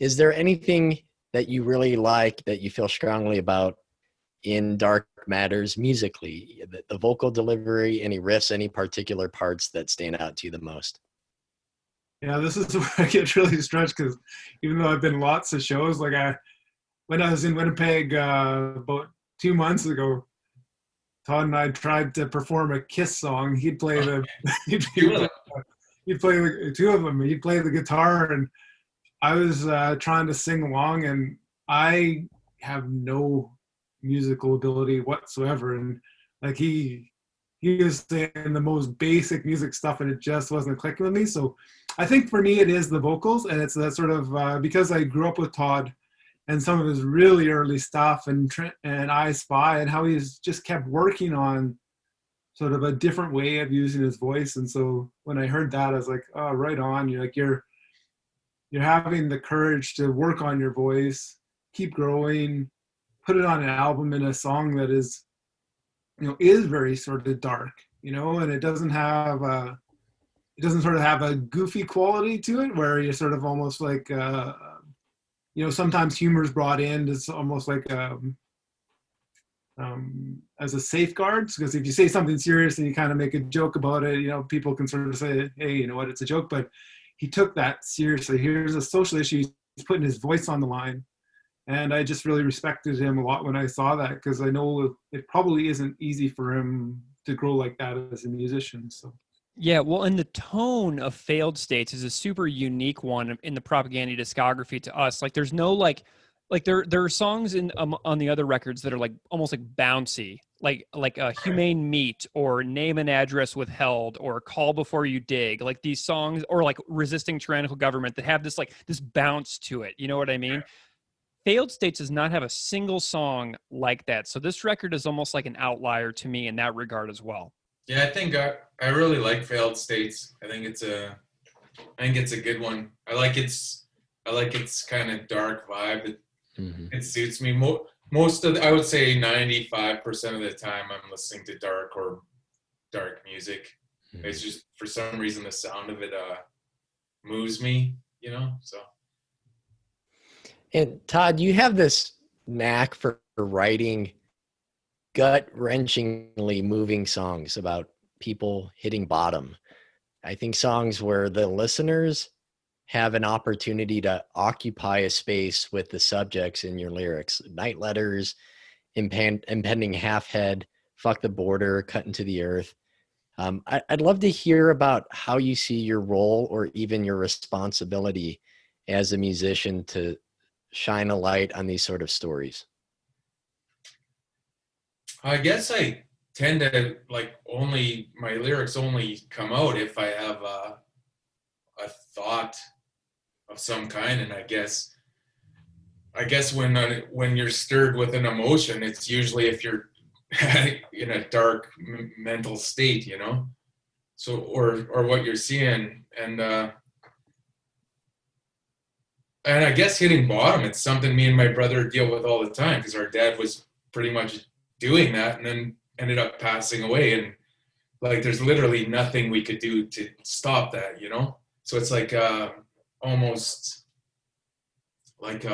Is there anything that you really like, that you feel strongly about in Dark Matters musically? The vocal delivery, any riffs, any particular parts that stand out to you the most? Yeah, this is where I get really stretched, because even though I've been lots of shows, like when I was in Winnipeg about 2 months ago, Todd and I tried to perform a Kiss song. He'd play he'd play the 2 of them. He'd play the guitar, and I was trying to sing along, and I have no musical ability whatsoever. And like he was saying the most basic music stuff, and it just wasn't clicking with me. So I think for me, it is the vocals, and it's that sort of because I grew up with Todd and some of his really early stuff, and I Spy, and how he's just kept working on sort of a different way of using his voice. And so when I heard that, I was like, oh, right on. You're having the courage to work on your voice, keep growing, put it on an album in a song that is, you know, is very sort of dark, you know, and it doesn't sort of have a goofy quality to it where you're sort of almost like, you know, sometimes humor is brought in. It's almost like as a safeguard, because if you say something serious and you kind of make a joke about it, you know, people can sort of say, hey, you know what, it's a joke. But he took that seriously. Here's a social issue. He's putting his voice on the line. And I just really respected him a lot when I saw that, because I know it probably isn't easy for him to grow like that as a musician. So. Yeah, well, and the tone of Failed States is a super unique one in the Propaganda discography to us. Like, there's no like there are songs in on the other records that are like almost like bouncy, like a humane meat or name and address withheld or call before you dig, like these songs, or like resisting tyrannical government that have this like this bounce to it. You know what I mean? Failed States does not have a single song like that. So this record is almost like an outlier to me in that regard as well. Yeah, I think I really like Failed States. I think it's a good one. I like its kind of dark vibe. It suits me. Most of I would say 95% of the time I'm listening to dark music. It's just for some reason the sound of it moves me, you know. So. And Todd, you have this knack for writing gut-wrenchingly moving songs about people hitting bottom. I think songs where the listeners have an opportunity to occupy a space with the subjects in your lyrics. Night Letters, Impending Half Head, Fuck the Border, Cut into the Earth. I'd love to hear about how you see your role or even your responsibility as a musician to shine a light on these sort of stories. I guess I tend to my lyrics only come out if I have a thought of some kind, and I guess when you're stirred with an emotion, it's usually if you're in a dark mental state, you know. So or what you're seeing, and I guess hitting bottom, it's something me and my brother deal with all the time because our dad was pretty much doing that and then ended up passing away. And like, there's literally nothing we could do to stop that, you know? So it's like almost like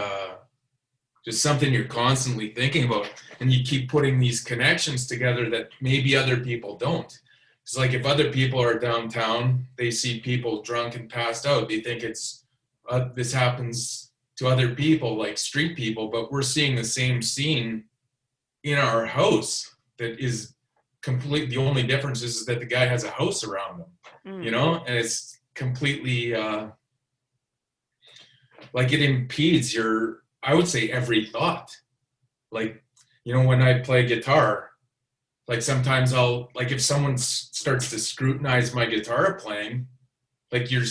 just something you're constantly thinking about. And you keep putting these connections together that maybe other people don't. It's like if other people are downtown, they see people drunk and passed out, they think it's, this happens to other people, like street people, but we're seeing the same scene in our house that is complete. The only difference is that the guy has a house around him, you know, and it's completely like it impedes your, I would say, every thought. Like, you know, when I play guitar, like sometimes I'll, like if someone starts to scrutinize my guitar playing, like you're,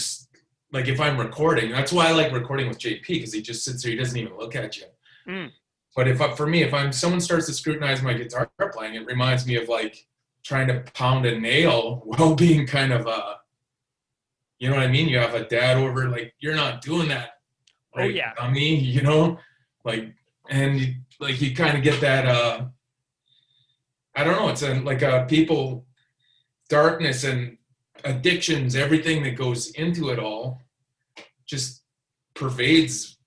like if I'm recording, that's why I like recording with JP, because he just sits there, he doesn't even look at you. But if someone starts to scrutinize my guitar playing, it reminds me of like trying to pound a nail while being kind of you know what I mean? You have a dad over, like, you're not doing that, right? Oh yeah, dummy, you know, like, and like you kind of get that I don't know, it's like people, darkness and addictions, everything that goes into it all just pervades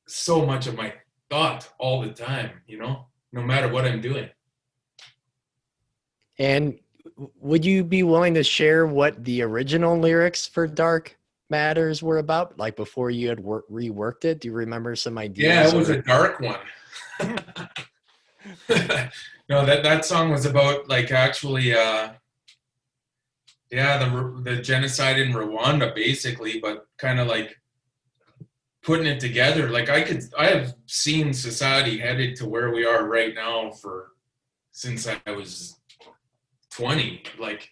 so much of my thought all the time, you know, no matter what I'm doing. And would you be willing to share what the original lyrics for Dark Matters were about, like before you had reworked it? Do you remember some ideas? Yeah, it was a dark one. No, that song was about like actually the genocide in Rwanda, basically, but kind of like putting it together. Like I have seen society headed to where we are right now since I was 20. Like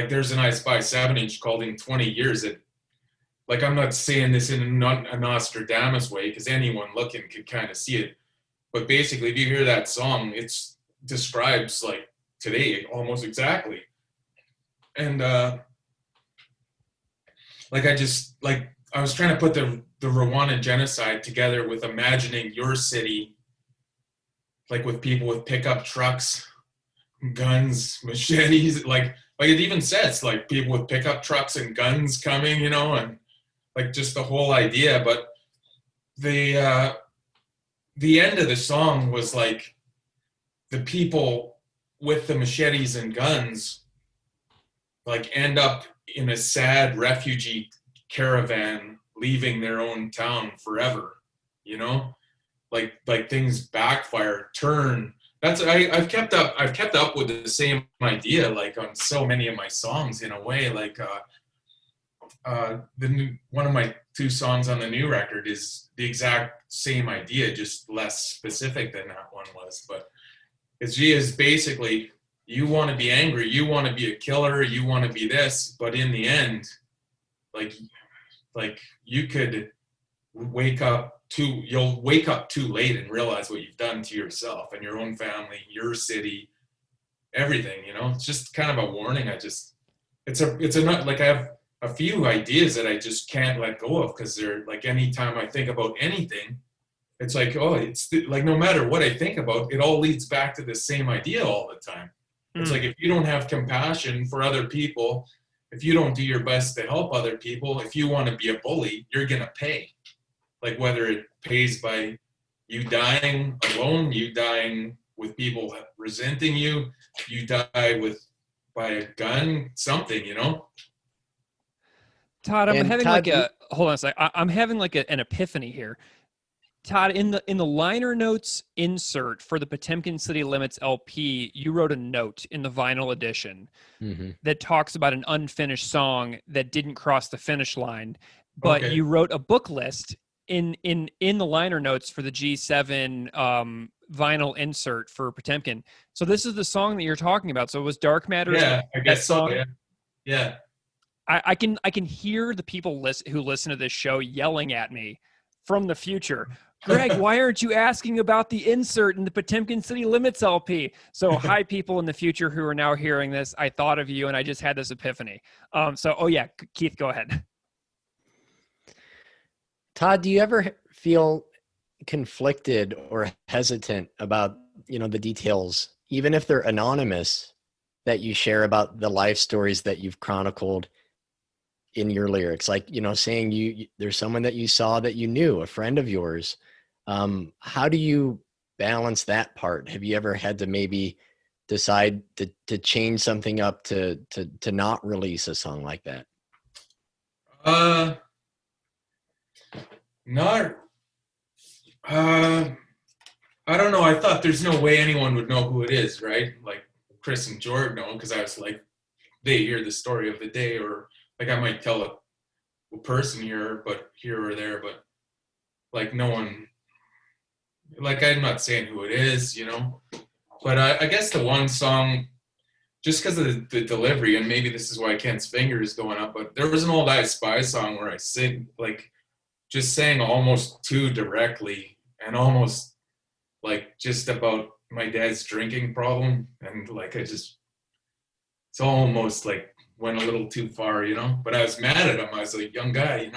there's an I Spy 7-inch called In 20 Years. That, like, I'm not saying this in a Nostradamus way, because anyone looking could kind of see it. But basically, if you hear that song, it describes like today almost exactly. And I was trying to put the Rwandan genocide together with imagining your city, like with people with pickup trucks, guns, machetes, like it even says like people with pickup trucks and guns coming, you know, and like just the whole idea. But the end of the song was like the people with the machetes and guns like end up in a sad refugee caravan leaving their own town forever, you know, like things backfire, turn. That's I've kept up with the same idea, like on so many of my songs in a way. Like one of my 2 songs on the new record is the exact same idea, just less specific than that one was. But she is basically you want to be angry, you want to be a killer, you want to be this, but in the end, like you could you'll wake up too late and realize what you've done to yourself and your own family, your city, everything, you know. It's just kind of a warning. It's like I have a few ideas that I just can't let go of, because they're like, anytime I think about anything, it's like, oh, it's like no matter what I think about, it all leads back to the same idea all the time. It's like, if you don't have compassion for other people, if you don't do your best to help other people, if you want to be a bully, you're going to pay. Like, whether it pays by you dying alone, you dying with people resenting you, you die by a gun, something, you know? Todd, I'm having Todd, hold on a sec. I'm having like an epiphany here. Todd, in the liner notes insert for the Potemkin City Limits LP, you wrote a note in the vinyl edition that talks about an unfinished song that didn't cross the finish line, but you wrote a book list in the liner notes for the G7 vinyl insert for Potemkin. So this is the song that you're talking about. So it was Dark Matters. Yeah, I guess so. Yeah. I can hear the people who listen to this show yelling at me from the future. Greg, why aren't you asking about the insert in the Potemkin City Limits LP? So hi, people in the future who are now hearing this. I thought of you and I just had this epiphany. Keith, go ahead. Todd, do you ever feel conflicted or hesitant about, the details, even if they're anonymous, that you share about the life stories that you've chronicled in your lyrics? Like, saying there's someone that you saw that you knew, a friend of yours. How do you balance that part? Have you ever had to maybe decide to change something up to not release a song like that? I don't know. I thought there's no way anyone would know who it is, right? Like Chris and Jorg know, because I was like, they hear the story of the day, or like I might tell a person here or there, but like no one, like I'm not saying who it is, but I guess the one song, just because of the delivery, and maybe this is why Kent's finger is going up, but there was an Old I Spy song where I just sang almost too directly, and almost like just about my dad's drinking problem, and like it's almost like went a little too far, but I was mad at him. I was a young guy,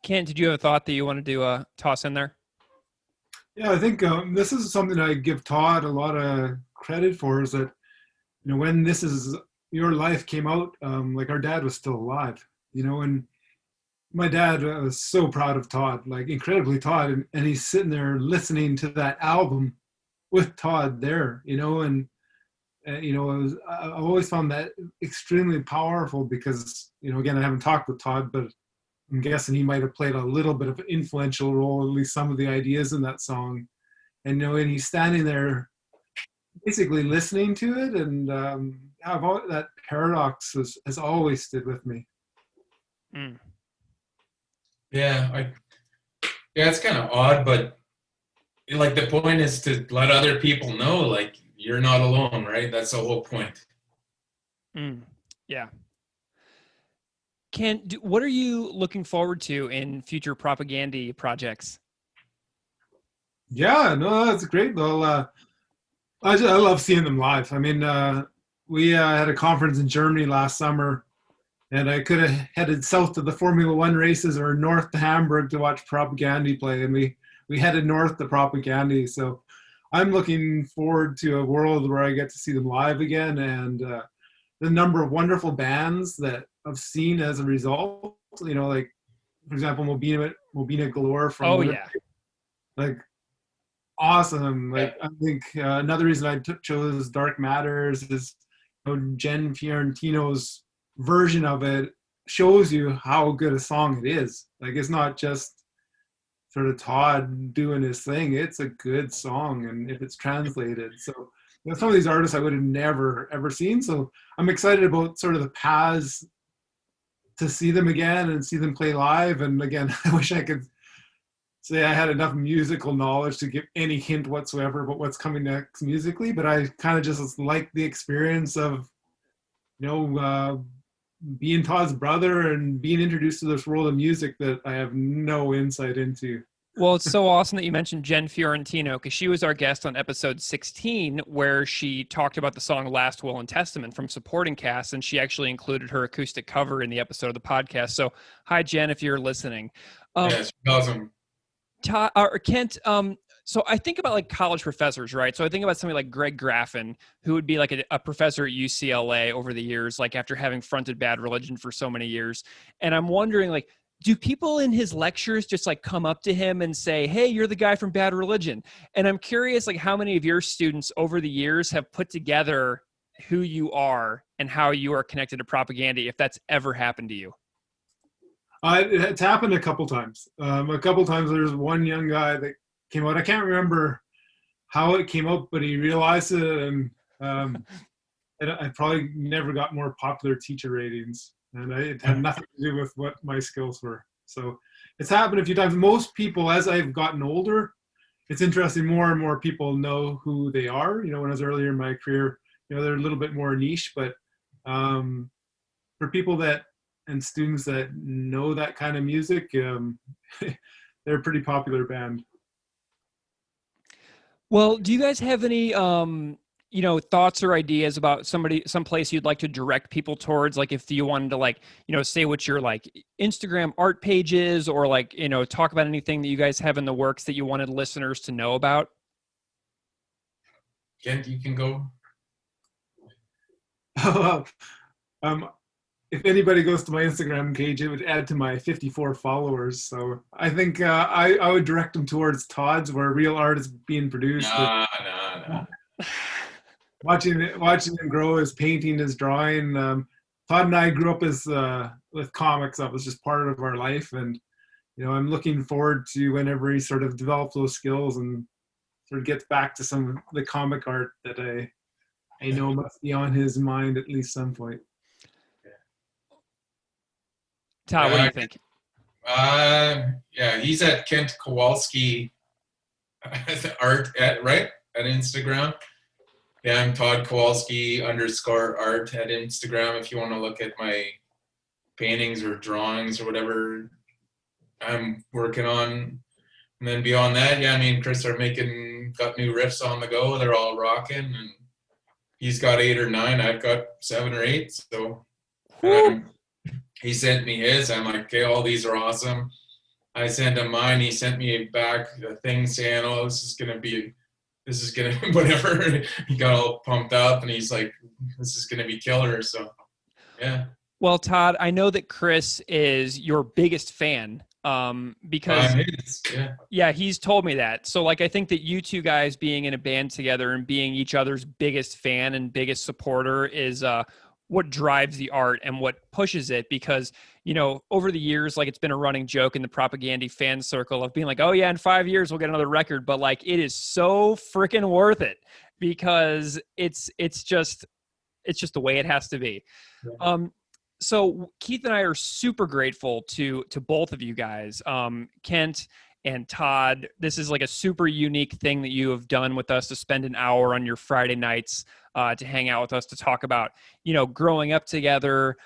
Kent, did you have a thought that you wanted to toss in there? Yeah, I think this is something I give Todd a lot of credit for, is that, when This Is Your Life came out, like our dad was still alive, and my dad was so proud of Todd, like incredibly Todd, and he's sitting there listening to that album with Todd there, and I always found that extremely powerful, because, again, I haven't talked with Todd, but I'm guessing he might have played a little bit of an influential role, at least some of the ideas in that song. And, and he's standing there basically listening to it, and that paradox has always stood with me. Yeah, it's kind of odd, but like the point is to let other people know, like, you're not alone, right? That's the whole point. Yeah. Kent, what are you looking forward to in future propaganda projects? Yeah, no, that's great. Well, I love seeing them live. I mean, we had a conference in Germany last summer, and I could have headed south to the Formula One races or north to Hamburg to watch Propaganda play, and we headed north to Propaganda. So I'm looking forward to a world where I get to see them live again, and the number of wonderful bands that I've seen as a result. Like, for example, Mobina Galore from like awesome. Like, I think another reason I chose Dark Matters is Jen Fiorentino's version of it shows you how good a song it is. Like, it's not just sort of Todd doing his thing. It's a good song, and if it's translated. So some of these artists I would have never ever seen. So I'm excited about sort of the paths to see them again and see them play live. And again, I wish I could say I had enough musical knowledge to give any hint whatsoever about what's coming next musically, but I kind of just like the experience of, being Todd's brother and being introduced to this world of music that I have no insight into. Well, it's so awesome that you mentioned Jen Fiorentino, because she was our guest on episode 16, where she talked about the song Last Will and Testament from supporting cast, and she actually included her acoustic cover in the episode of the podcast. So hi, Jen, if you're listening. Yes, awesome. Todd, or Kent, so I think about like college professors, right? So I think about somebody like Greg Graffin, who would be like a professor at UCLA over the years, like after having fronted Bad Religion for so many years. And I'm wondering, like, do people in his lectures just like come up to him and say, hey, you're the guy from Bad Religion? And I'm curious, like, how many of your students over the years have put together who you are and how you are connected to propaganda, if that's ever happened to you? It's happened a couple times. There's one young guy that came out. I can't remember how it came out, but he realized it, and I probably never got more popular teacher ratings, and it had nothing to do with what my skills were. So it's happened a few times. Most people, as I've gotten older, it's interesting, more and more people know who they are. When I was earlier in my career, they're a little bit more niche, but for people and students that know that kind of music, they're a pretty popular band. Well, do you guys have any, thoughts or ideas about someplace you'd like to direct people towards? Like if you wanted to like, say what your like Instagram art page is, or like, talk about anything that you guys have in the works that you wanted listeners to know about? Kent, you can go. If anybody goes to my Instagram page, it would add to my 54 followers. So I think I would direct them towards Todd's, where real art is being produced. No. Watching him grow, his painting, his drawing. Todd and I grew up with comics. That was just part of our life, and I'm looking forward to whenever he sort of develops those skills and sort of gets back to some of the comic art that I know must be on his mind at least some point. Todd, what do you think? Yeah, he's at Kent Kowalski art at Instagram. Yeah, I'm Todd Kowalski _art at Instagram. If you want to look at my paintings or drawings or whatever I'm working on. And then beyond that, yeah, me and Chris are got new riffs on the go. They're all rocking, and he's got 8 or 9. I've got 7 or 8. So he sent me his. I'm like, okay, all these are awesome. I sent him mine. He sent me back a thing saying, oh, this is gonna whatever. He got all pumped up, and he's like, this is gonna be killer. So yeah. Well, Todd, I know that Chris is your biggest fan, because he's told me that. So like, I think that you two guys being in a band together and being each other's biggest fan and biggest supporter is what drives the art and what pushes it, because over the years, like, it's been a running joke in the Propaganda fan circle of being like, oh yeah, in 5 years we'll get another record, but like, it is so freaking worth it, because it's just the way it has to be. Yeah. So Keith and I are super grateful to both of you guys, Kent and Todd. This is like a super unique thing that you have done with us, to spend an hour on your Friday nights to hang out with us, to talk about, growing up together,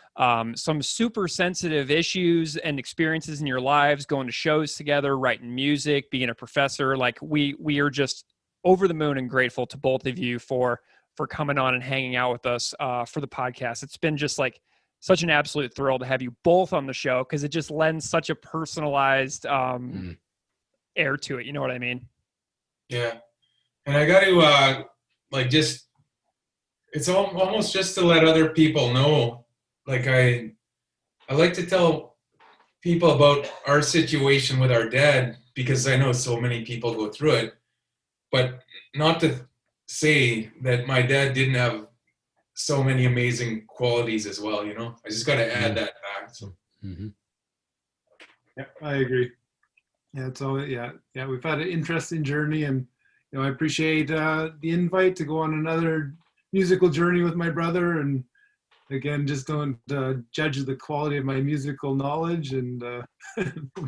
some super sensitive issues and experiences in your lives, going to shows together, writing music, being a professor. Like we are just over the moon and grateful to both of you for coming on and hanging out with us for the podcast. It's been just like such an absolute thrill to have you both on the show, because it just lends such a personalized air to it. You know what I mean? Yeah. And I got to it's almost just to let other people know. Like I like to tell people about our situation with our dad, because I know so many people go through it, but not to say that my dad didn't have so many amazing qualities as well. I just got to add that back. So. Mm-hmm. Yeah, I agree. Yeah, we've had an interesting journey, and I appreciate the invite to go on another musical journey with my brother. And again, just don't judge the quality of my musical knowledge, and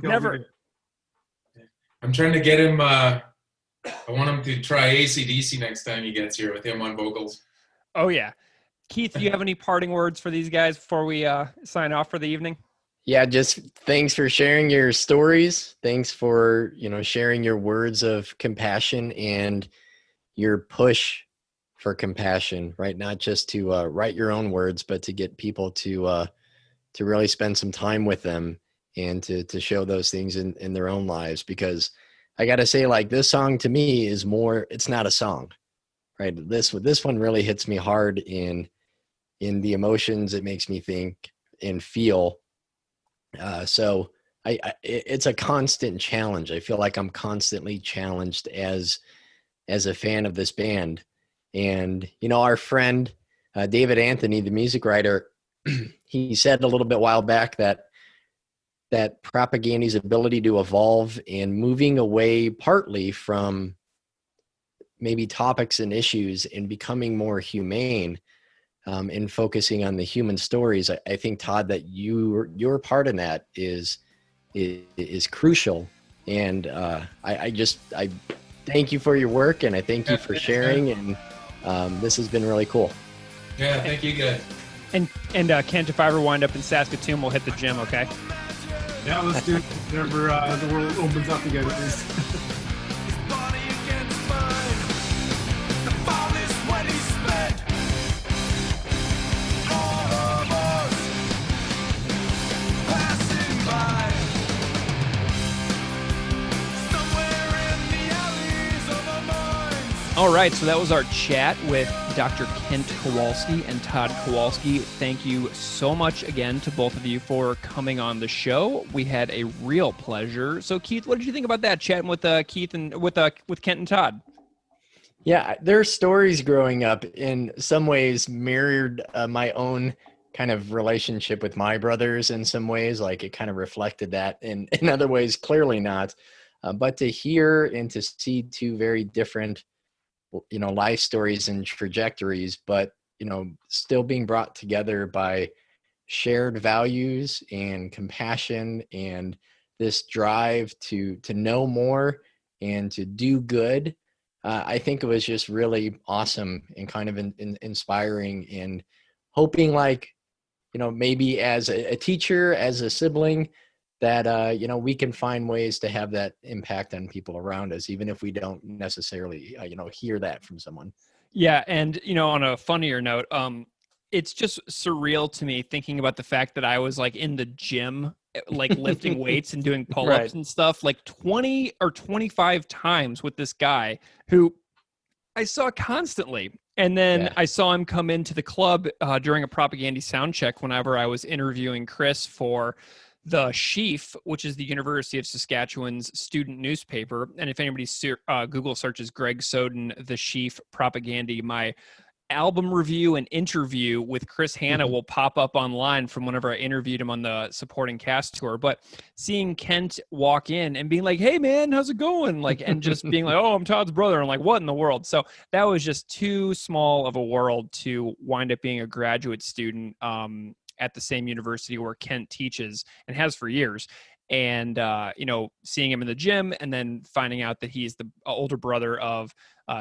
never. I'm trying to get him. I want him to try AC/DC next time he gets here with him on vocals. Oh yeah, Keith, do you have any parting words for these guys before we sign off for the evening? Yeah, just thanks for sharing your stories. Thanks for, sharing your words of compassion and your push for compassion, right? Not just to write your own words, but to get people to really spend some time with them and to show those things in their own lives. Because I got to say, like, this song to me is more, it's not a song, right? This one really hits me hard in the emotions it makes me think and feel. So it's a constant challenge. I feel like I'm constantly challenged as a fan of this band. And, our friend, David Anthony, the music writer, he said a little bit while back that Propagandy's ability to evolve and moving away partly from maybe topics and issues and becoming more humane, and focusing on the human stories. I think, Todd, that your part in that is crucial. And I thank you for your work, and I thank you for sharing. And this has been really cool. Yeah, thank you guys. And Kent, if I ever wind up in Saskatoon, we'll hit the gym, okay? Yeah, let's do it whenever the world opens up again, at least. All right, so that was our chat with Dr. Kent Kowalski and Todd Kowalski. Thank you so much again to both of you for coming on the show. We had a real pleasure. So, Keith, what did you think about that, chatting with Keith and with Kent and Todd? Yeah, their stories growing up in some ways mirrored my own kind of relationship with my brothers in some ways. Like, it kind of reflected that. In other ways, clearly not. But to hear and to see two very different life stories and trajectories, but, still being brought together by shared values and compassion and this drive to know more and to do good. I think it was just really awesome and kind of inspiring, and hoping, like, maybe as a teacher, as a sibling, that, we can find ways to have that impact on people around us, even if we don't necessarily, hear that from someone. Yeah. And, on a funnier note, it's just surreal to me thinking about the fact that I was like in the gym, like lifting weights and doing pull-ups Right. and stuff like 20 or 25 times with this guy who I saw constantly. And then Yeah. I saw him come into the club during a Propagandy sound check whenever I was interviewing Chris for the Sheaf, which is the University of Saskatchewan's student newspaper. And if anybody Google searches Greg Soden, the Sheaf, Propagandy, my album review and interview with Chris Hanna will pop up online from whenever I interviewed him on the supporting cast tour. But seeing Kent walk in and being like, "Hey man, how's it going?" Like, and just being like, "Oh, I'm Todd's brother." I'm like, "What in the world?" So that was just too small of a world to wind up being a graduate student at the same university where Kent teaches and has for years. And, seeing him in the gym and then finding out that he's the older brother of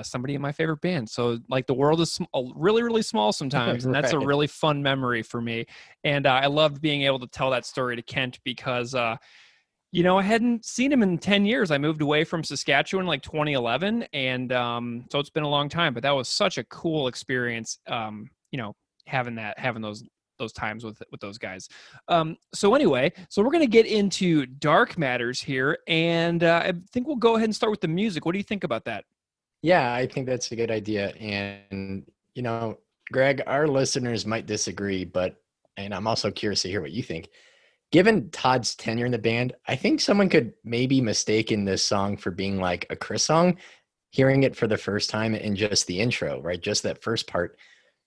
somebody in my favorite band. So, like, the world is really, really small sometimes. And that's a Right. really fun memory for me. And I loved being able to tell that story to Kent because, I hadn't seen him in 10 years. I moved away from Saskatchewan like 2011. And so it's been a long time. But that was such a cool experience, having those times with those guys. So anyway, so we're going to get into dark matters here. And I think we'll go ahead and start with the music. What do you think about that? Yeah, I think that's a good idea. And, Greg, our listeners might disagree, and I'm also curious to hear what you think. Given Todd's tenure in the band, I think someone could maybe mistaken this song for being like a Chris song, hearing it for the first time in just the intro, right? Just that first part.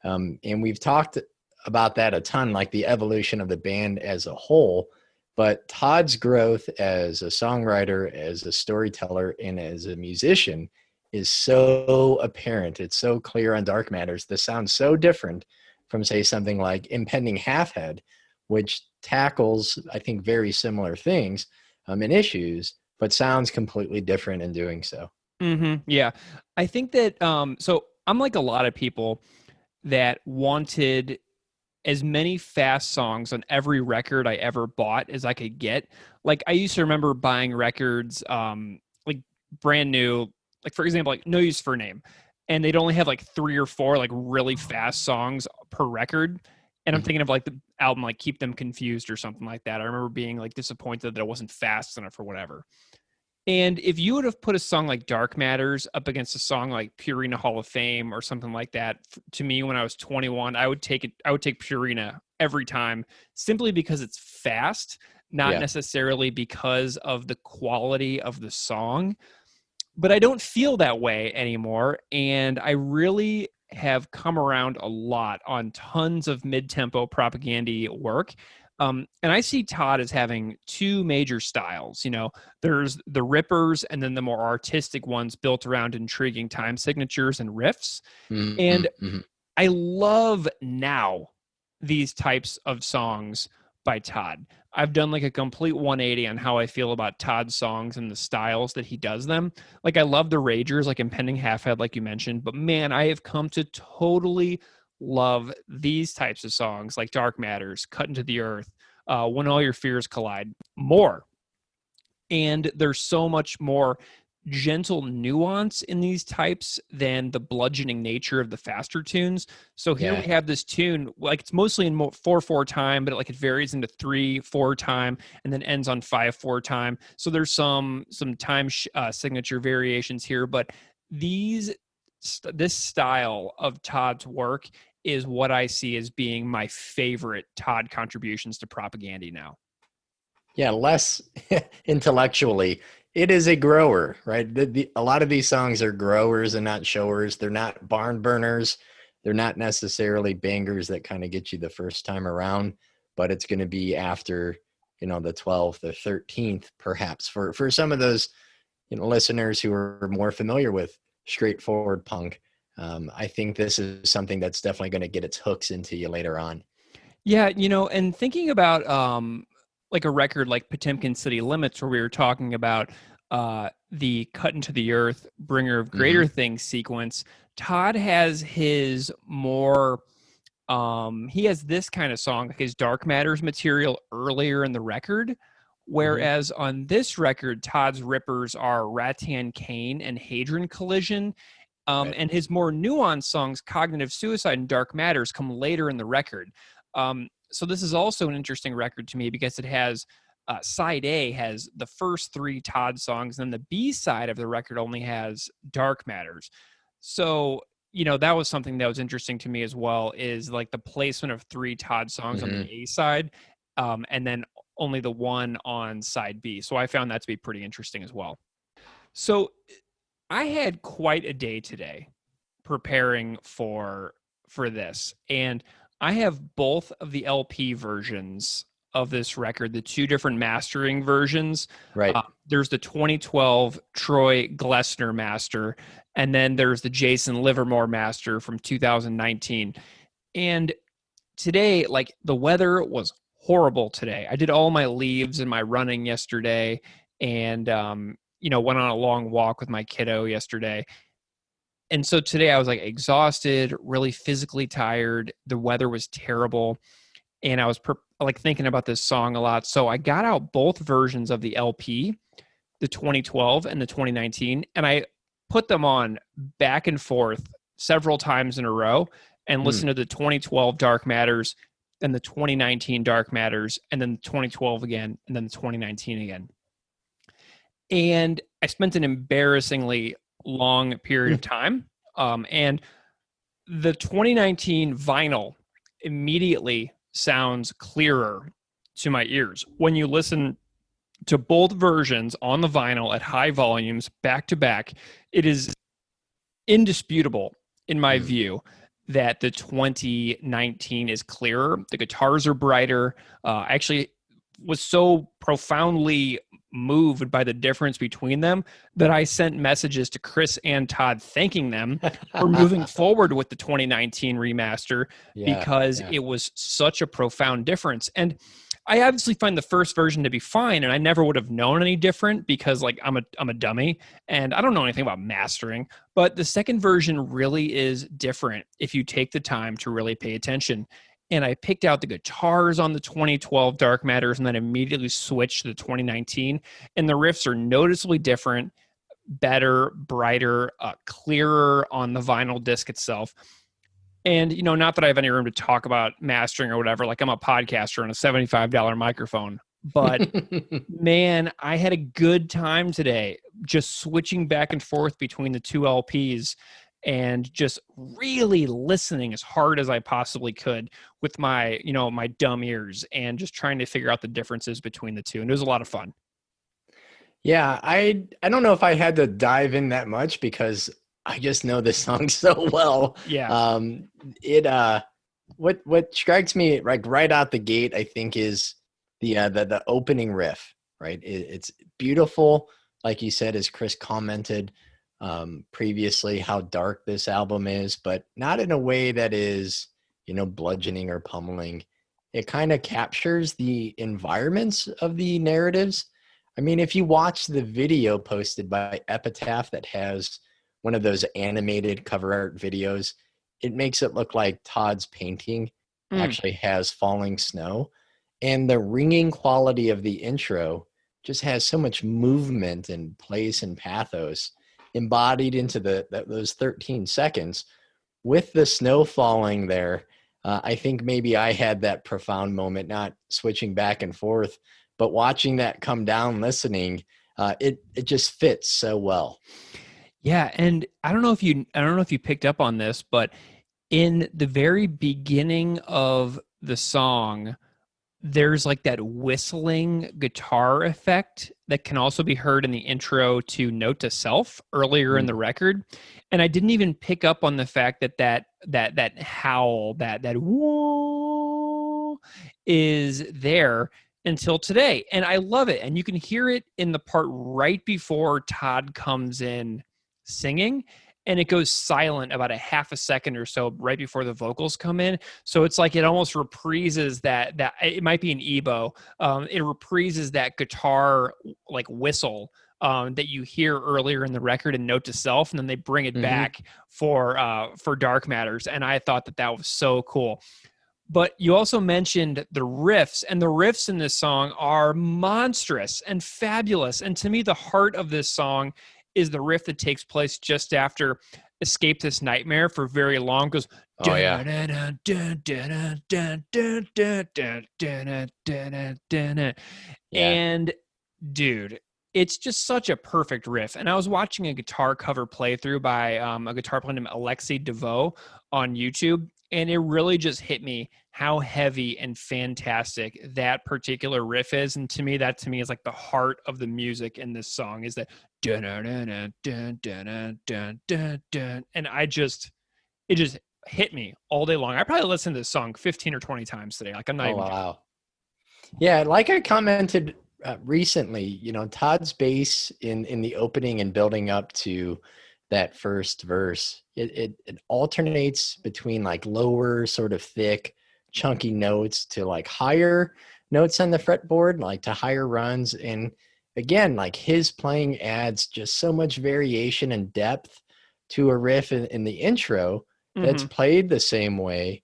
And we've talked about that a ton, like the evolution of the band as a whole. But Todd's growth as a songwriter, as a storyteller, and as a musician is so apparent. It's so clear on Dark Matters. This sounds so different from, say, something like Impending Halfhead, which tackles, I think, very similar things and issues, but sounds completely different in doing so. Yeah. I think that, so I'm like a lot of people that wanted as many fast songs on every record I ever bought as I could get. Like I used to remember buying records, like brand new, like for example, like No Use for a Name, and they'd only have like 3 or 4 like really fast songs per record. And I'm thinking of like the album, like Keep Them Confused or something like that. I remember being like disappointed that it wasn't fast enough or whatever. And if you would have put a song like Dark Matters up against a song like Purina Hall of Fame or something like that, to me when I was 21, I would take it. I would take Purina every time, simply because it's fast, not necessarily because of the quality of the song. But I don't feel that way anymore, and I really have come around a lot on tons of mid-tempo propaganda work. And I see Todd as having 2 major styles. You know, there's the rippers and then the more artistic ones built around intriguing time signatures and riffs. And I love now these types of songs by Todd. I've done like a complete 180 on how I feel about Todd's songs and the styles that he does them. Like I love the Ragers, like Impending Half-Head, like you mentioned, but man, I have come to totally love these types of songs like Dark Matters, Cut into the Earth, When All Your Fears Collide, more. And there's so much more gentle nuance in these types than the bludgeoning nature of the faster tunes. So here we have this tune, like it's mostly in 4/4 time, but it varies into 3/4 time and then ends on 5/4 time. So there's some time signature variations here, but this style of Todd's work is what I see as being my favorite Todd contributions to propaganda now. Yeah, less intellectually. It is a grower, right? A lot of these songs are growers and not showers. They're not barn burners. They're not necessarily bangers that kind of get you the first time around, but it's going to be after, the 12th, the 13th, perhaps for some of those, listeners who are more familiar with straightforward punk. I think this is something that's definitely going to get its hooks into you later on. Yeah, and thinking about like a record like Potemkin City Limits, where we were talking about the Cut into the Earth, Bringer of Greater Things sequence, Todd has his more, he has this kind of song, like his Dark Matters material earlier in the record, whereas on this record, Todd's rippers are Rattan Cane and Hadron Collision. And his more nuanced songs, Cognitive Suicide and Dark Matters, come later in the record. So this is also an interesting record to me because it has side A has the first 3 Todd songs, and then the B side of the record only has Dark Matters. So, that was something that was interesting to me as well, is like the placement of 3 Todd songs on the A side, and then only the one on side B. So I found that to be pretty interesting as well. So I had quite a day today preparing for this, and I have both of the LP versions of this record, the 2 different mastering versions. Right. There's the 2012 Troy Glessner master, and then there's the Jason Livermore master from 2019. And today, like, the weather was horrible today. I did all my leaves and my running yesterday, and went on a long walk with my kiddo yesterday. And so today I was like exhausted, really physically tired. The weather was terrible. And I was thinking about this song a lot. So I got out both versions of the LP, the 2012 and the 2019, and I put them on back and forth several times in a row and listened to the 2012 Dark Matters and the 2019 Dark Matters, and then the 2012 again, and then the 2019 again. And I spent an embarrassingly long period of time. And the 2019 vinyl immediately sounds clearer to my ears. When you listen to both versions on the vinyl at high volumes, back to back, it is indisputable, in my view, that the 2019 is clearer. The guitars are brighter. I actually was so profoundly moved by the difference between them that I sent messages to Chris and Todd thanking them for moving forward with the 2019 remaster, because it was such a profound difference. And I obviously find the first version to be fine, and I never would have known any different because like I'm a dummy and I don't know anything about mastering. But the second version really is different if you take the time to really pay attention. And I picked out the guitars on the 2012 Dark Matters and then immediately switched to the 2019. And the riffs are noticeably different, better, brighter, clearer on the vinyl disc itself. And, you know, not that I have any room to talk about mastering or whatever, like I'm a podcaster on a $75 microphone, but man, I had a good time today just switching back and forth between the two LPs and just really listening as hard as I possibly could with my, you know, my dumb ears and just trying to figure out the differences between the two. And it was a lot of fun. Yeah, I don't know if I had to dive in that much because I just know this song so well. Yeah. What strikes me like right out the gate, I think, is the opening riff. Right, it's beautiful, like you said, as Chris commented previously, how dark this album is, but not in a way that is, you know, bludgeoning or pummeling. It kind of captures the environments of the narratives. I mean, if you watch the video posted by Epitaph that has one of those animated cover art videos, it makes it look like Todd's painting actually has falling snow. And the ringing quality of the intro just has so much movement and place and pathos embodied into those 13 seconds. With the snow falling there, I think maybe I had that profound moment, not switching back and forth, but watching that come down, listening, it just fits so well. Yeah, and I don't know if you picked up on this, but in the very beginning of the song, there's like that whistling guitar effect that can also be heard in the intro to Note to Self earlier in the record. And I didn't even pick up on the fact that howl, that whoa is there until today. And I love it. And you can hear it in the part right before Todd comes in singing, and it goes silent about a half a second or so right before the vocals come in. So it's like it almost reprises that it might be an EBO. It reprises that guitar like whistle that you hear earlier in the record in Note to Self, and then they bring it back for Dark Matters. And I thought that was so cool. But you also mentioned the riffs, and the riffs in this song are monstrous and fabulous. And to me, the heart of this song is the riff that takes place just after Escape This Nightmare for Very Long. Goes, oh yeah, and dude, it's just such a perfect riff. And I was watching a guitar cover playthrough by a guitar player named Alexei DeVoe on YouTube, and it really just hit me how heavy and fantastic that particular riff is. And to me is like the heart of the music in this song, is that dun, dun, dun, dun, dun, dun, dun, dun. And it just hit me all day long. I probably listened to this song 15 or 20 times today. Like I'm not even wow. Yeah, like I commented recently, you know, Todd's bass in the opening and building up to that first verse, it alternates between like lower, sort of thick, chunky notes to like higher notes on the fretboard, like to higher runs. And again, like his playing adds just so much variation and depth to a riff in the intro that's played the same way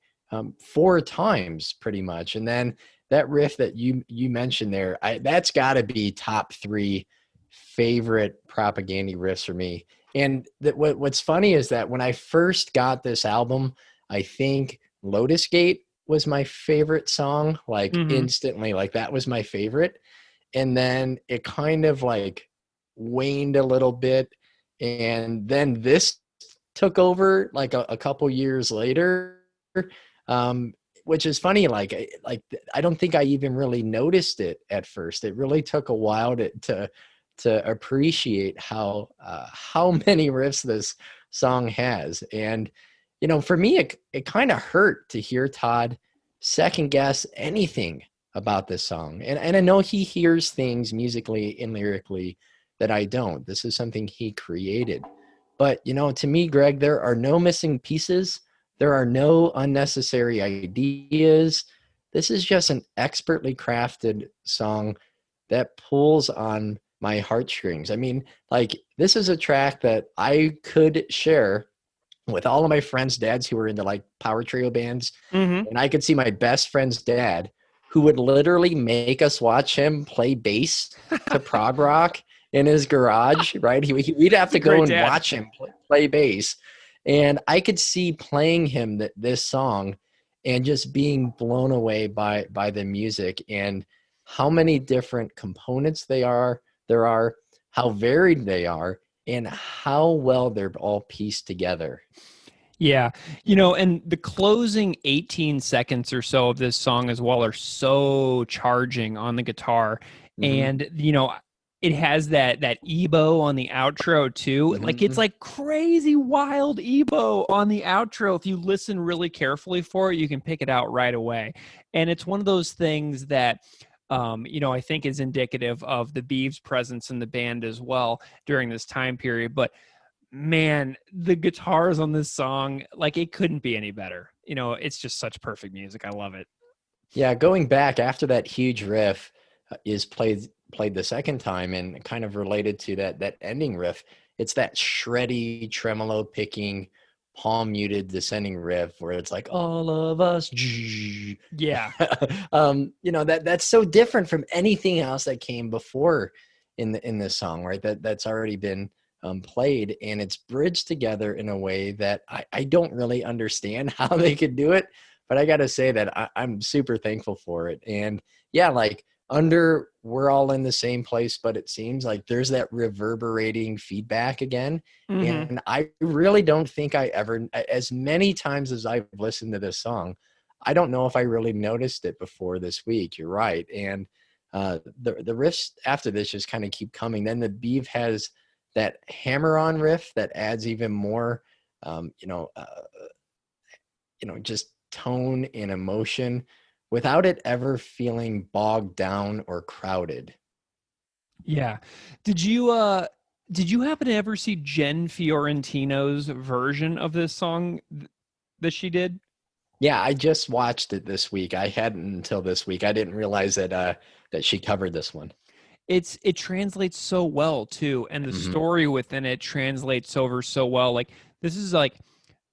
4 times pretty much. And then that riff that you mentioned there, that's got to be top 3 favorite Propaganda riffs for me. And what's funny is that when I first got this album, I think Lotus Gate was my favorite song, like instantly, like that was my favorite. And then it kind of like waned a little bit. And then this took over like a couple years later, which is funny. Like I don't think I even really noticed it at first. It really took a while to appreciate how many riffs this song has. And, you know, for me, it kind of hurt to hear Todd second guess anything about this song. And I know he hears things musically and lyrically that I don't. This is something he created. But, you know, to me, Greg, there are no missing pieces. There are no unnecessary ideas. this is just an expertly crafted song that pulls on my heartstrings. I mean, like, this is a track that I could share with all of my friends' dads who were into like power trio bands. Mm-hmm. And I could see my best friend's dad who would literally make us watch him play bass to prog rock in his garage, right? We'd have to go and dad. watch him play bass. And I could see playing him this song and just being blown away by the music and how many different components there are, how varied they are, and how well they're all pieced together. Yeah. And the closing 18 seconds or so of this song as well are so charging on the guitar. Mm-hmm. And, it has that EBO on the outro too. Mm-hmm. Like, it's like crazy wild EBO on the outro. If you listen really carefully for it, you can pick it out right away. And it's one of those things that, I think is indicative of the Beeves' presence in the band as well during this time period. But man, the guitars on this song, like, it couldn't be any better. It's just such perfect music. I love it. Yeah, going back after that huge riff is played the second time and kind of related to that ending riff, it's that shreddy tremolo picking palm muted descending riff where it's like all of us. Yeah. That's so different from anything else that came before in this song, right? That's already been played, and it's bridged together in a way that I don't really understand how they could do it, but I got to say that I'm super thankful for it. And yeah, like under We're All in the Same Place, but it seems like there's that reverberating feedback again. Mm-hmm. And I really don't think I ever, as many times as I've listened to this song, I don't know if I really noticed it before this week. You're right. And the riffs after this just kind of keep coming. Then the Beeve has that hammer-on riff that adds even more, just tone and emotion without it ever feeling bogged down or crowded. Yeah. Did you happen to ever see Jen Fiorentino's version of this song that she did? Yeah, I just watched it this week. I hadn't until this week. I didn't realize that she covered this one. It translates so well too, and the story within it translates over so well. Like, this is like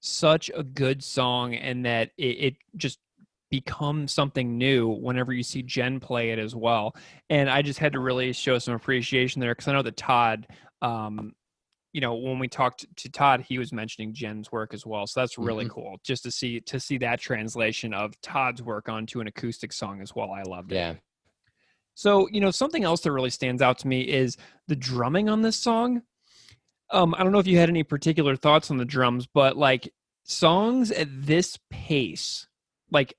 such a good song, and that it just becomes something new whenever you see Jen play it as well. And I just had to really show some appreciation there, because I know that Todd, when we talked to Todd, he was mentioning Jen's work as well. So that's really cool just to see that translation of Todd's work onto an acoustic song as well. I loved it. Yeah. So, something else that really stands out to me is the drumming on this song. I don't know if you had any particular thoughts on the drums, but like songs at this pace, like,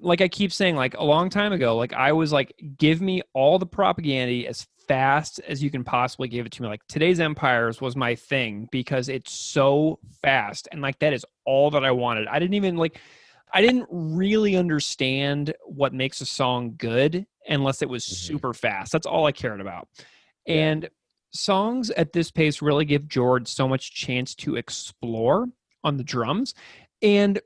like I keep saying, like a long time ago, like I was like, give me all the propaganda as fast as you can possibly give it to me. Like Today's Empires was my thing because it's so fast. And like, that is all that I wanted. I didn't really understand what makes a song good unless it was super fast. That's all I cared about. Yeah. And songs at this pace really give George so much chance to explore on the drums. And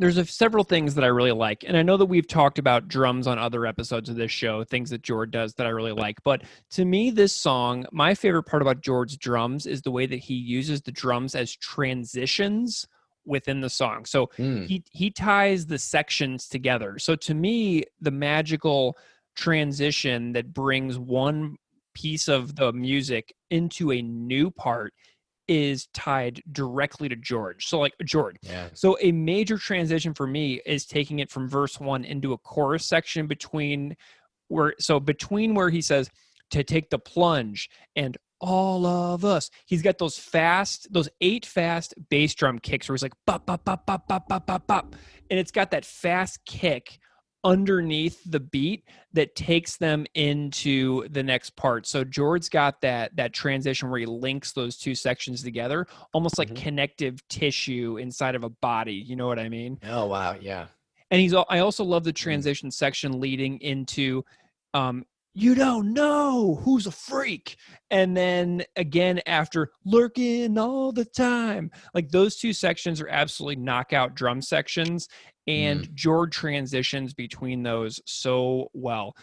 there's several things that I really like. And I know that we've talked about drums on other episodes of this show, things that George does that I really like. But to me, this song, my favorite part about George's drums is the way that he uses the drums as transitions within the song. So he ties the sections together. So to me, the magical transition that brings one piece of the music into a new part is tied directly to George. So like George. Yeah. So a major transition for me is taking it from verse 1 into a chorus section between where he says to take the plunge and all of us. He's got those 8 fast bass drum kicks where he's like bop bop bop bop bop bop bop bop, and it's got that fast kick underneath the beat that takes them into the next part. So George's got that transition where he links those two sections together, almost like connective tissue inside of a body. You know what I mean? Oh wow, yeah. And I also love the transition section leading into you don't know who's a freak. And then again, after lurking all the time, like those two sections are absolutely knockout drum sections. And George transitions between those so well.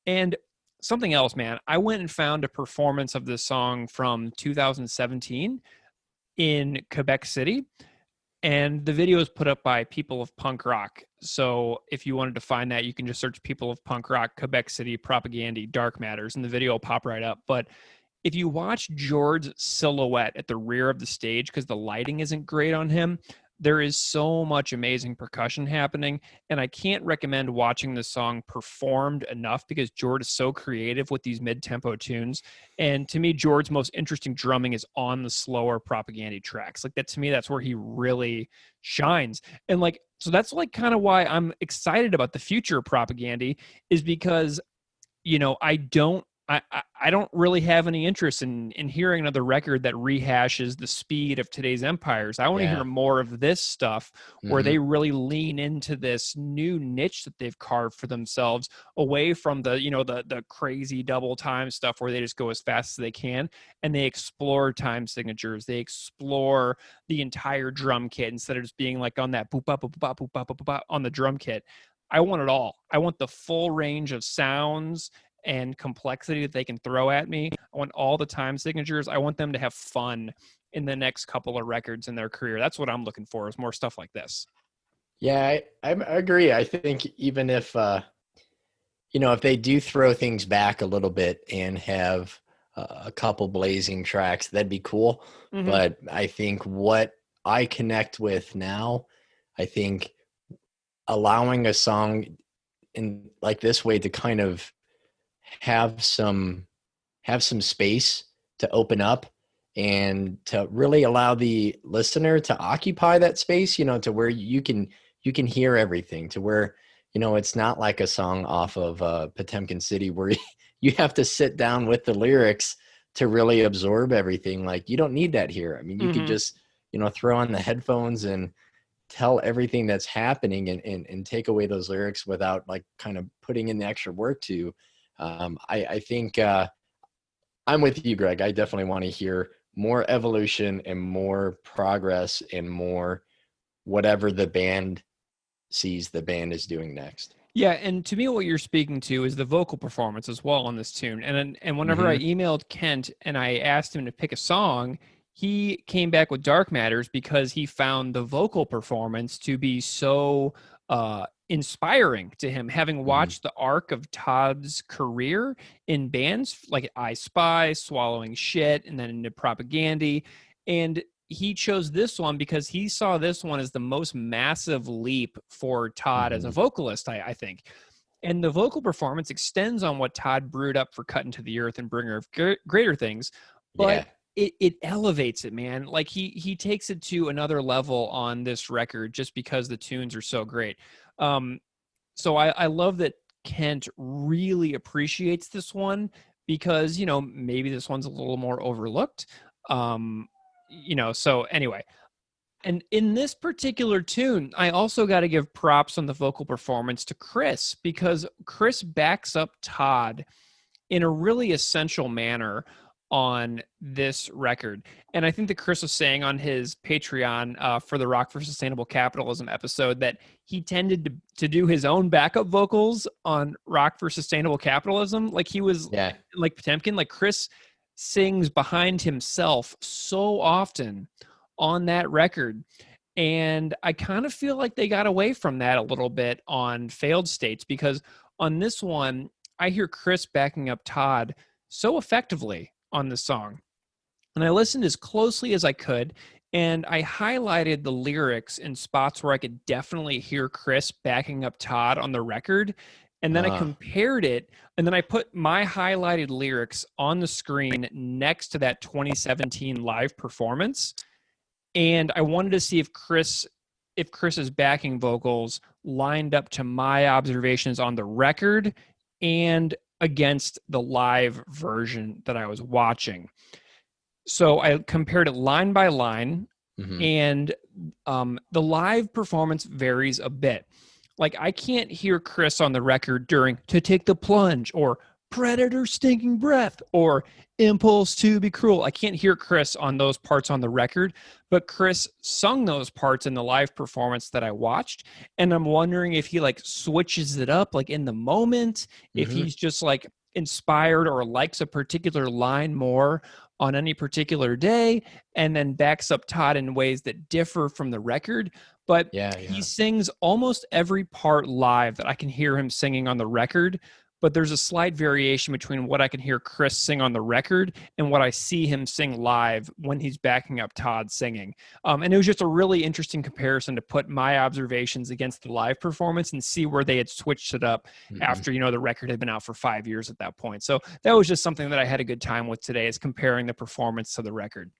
And something else, man, I went and found a performance of this song from 2017 in Quebec City. And the video is put up by People of Punk Rock. So if you wanted to find that, you can just search People of Punk Rock, Quebec City, Propaganda, Dark Matters, and the video will pop right up. But if you watch George's silhouette at the rear of the stage, because the lighting isn't great on him, there is so much amazing percussion happening. And I can't recommend watching the song performed enough because George is so creative with these mid-tempo tunes. And to me, George's most interesting drumming is on the slower Propaganda tracks. Like that, to me, that's where he really shines. And like, so that's like kind of why I'm excited about the future of Propaganda, is because, you know, I don't really have any interest in hearing another record that rehashes the speed of today's Empires. I want to hear more of this stuff where they really lean into this new niche that they've carved for themselves, away from the, you know, the crazy double time stuff where they just go as fast as they can, and they explore time signatures. They explore the entire drum kit instead of just being like on that boop bop boop bop boop bop boop bop on the drum kit. I want it all. I want the full range of sounds and complexity that they can throw at me. I want all the time signatures. I want them to have fun in the next couple of records in their career. That's what I'm looking for, is more stuff like this. Yeah, I agree. I think even if, you know, if they do throw things back a little bit and have a couple blazing tracks, that'd be cool. But I think what I connect with now, I think allowing a song in like this way to kind of have some space to open up and to really allow the listener to occupy that space, you know, to where you can hear everything, to where, you know, it's not like a song off of Potemkin City where you have to sit down with the lyrics to really absorb everything. Like, you don't need that here. I mean, you could just, you know, throw on the headphones and tell everything that's happening and take away those lyrics without like kind of putting in the extra work to. I think I'm with you, Greg. I definitely want to hear more evolution and more progress and more whatever the band sees the band is doing next. Yeah, and to me, what you're speaking to is the vocal performance as well on this tune. And whenever I emailed Kent and I asked him to pick a song, he came back with Dark Matters because he found the vocal performance to be so inspiring to him, having watched the arc of Todd's career in bands like I Spy, Swallowing Shit, and then into Propaganda. And he chose this one because he saw this one as the most massive leap for Todd as a vocalist, I think. And the vocal performance extends on what Todd brewed up for Cut Into the Earth and Bringer of Greater Things. But it elevates it, man. Like he takes it to another level on this record just because the tunes are so great. So I love that Kent really appreciates this one because, you know, maybe this one's a little more overlooked. You know, so anyway, and in this particular tune, I also got to give props on the vocal performance to Chris, because Chris backs up Todd in a really essential manner on this record. And I think that Chris was saying on his Patreon for the Rock for Sustainable Capitalism episode that he tended to do his own backup vocals on Rock for Sustainable Capitalism. Like he was like Potemkin, like Chris sings behind himself so often on that record. And I kind of feel like they got away from that a little bit on Failed States, because on this one, I hear Chris backing up Todd so effectively on the song. And I listened as closely as I could, and I highlighted the lyrics in spots where I could definitely hear Chris backing up Todd on the record. And then I compared it, and then I put my highlighted lyrics on the screen next to that 2017 live performance. And I wanted to see if Chris's backing vocals lined up to my observations on the record and against the live version that I was watching. So I compared it line by line, and the live performance varies a bit. Like I can't hear Chris on the record during To Take the Plunge or predator stinking breath or impulse to be cruel. I can't hear Chris on those parts on the record, but Chris sung those parts in the live performance that I watched. And I'm wondering if he like switches it up like in the moment, if he's just like inspired or likes a particular line more on any particular day, and then backs up Todd in ways that differ from the record. But he sings almost every part live that I can hear him singing on the record. But there's a slight variation between what I can hear Chris sing on the record and what I see him sing live when he's backing up Todd singing. And it was just a really interesting comparison to put my observations against the live performance and see where they had switched it up after, you know, the record had been out for 5 years at that point. So that was just something that I had a good time with today, is comparing the performance to the record.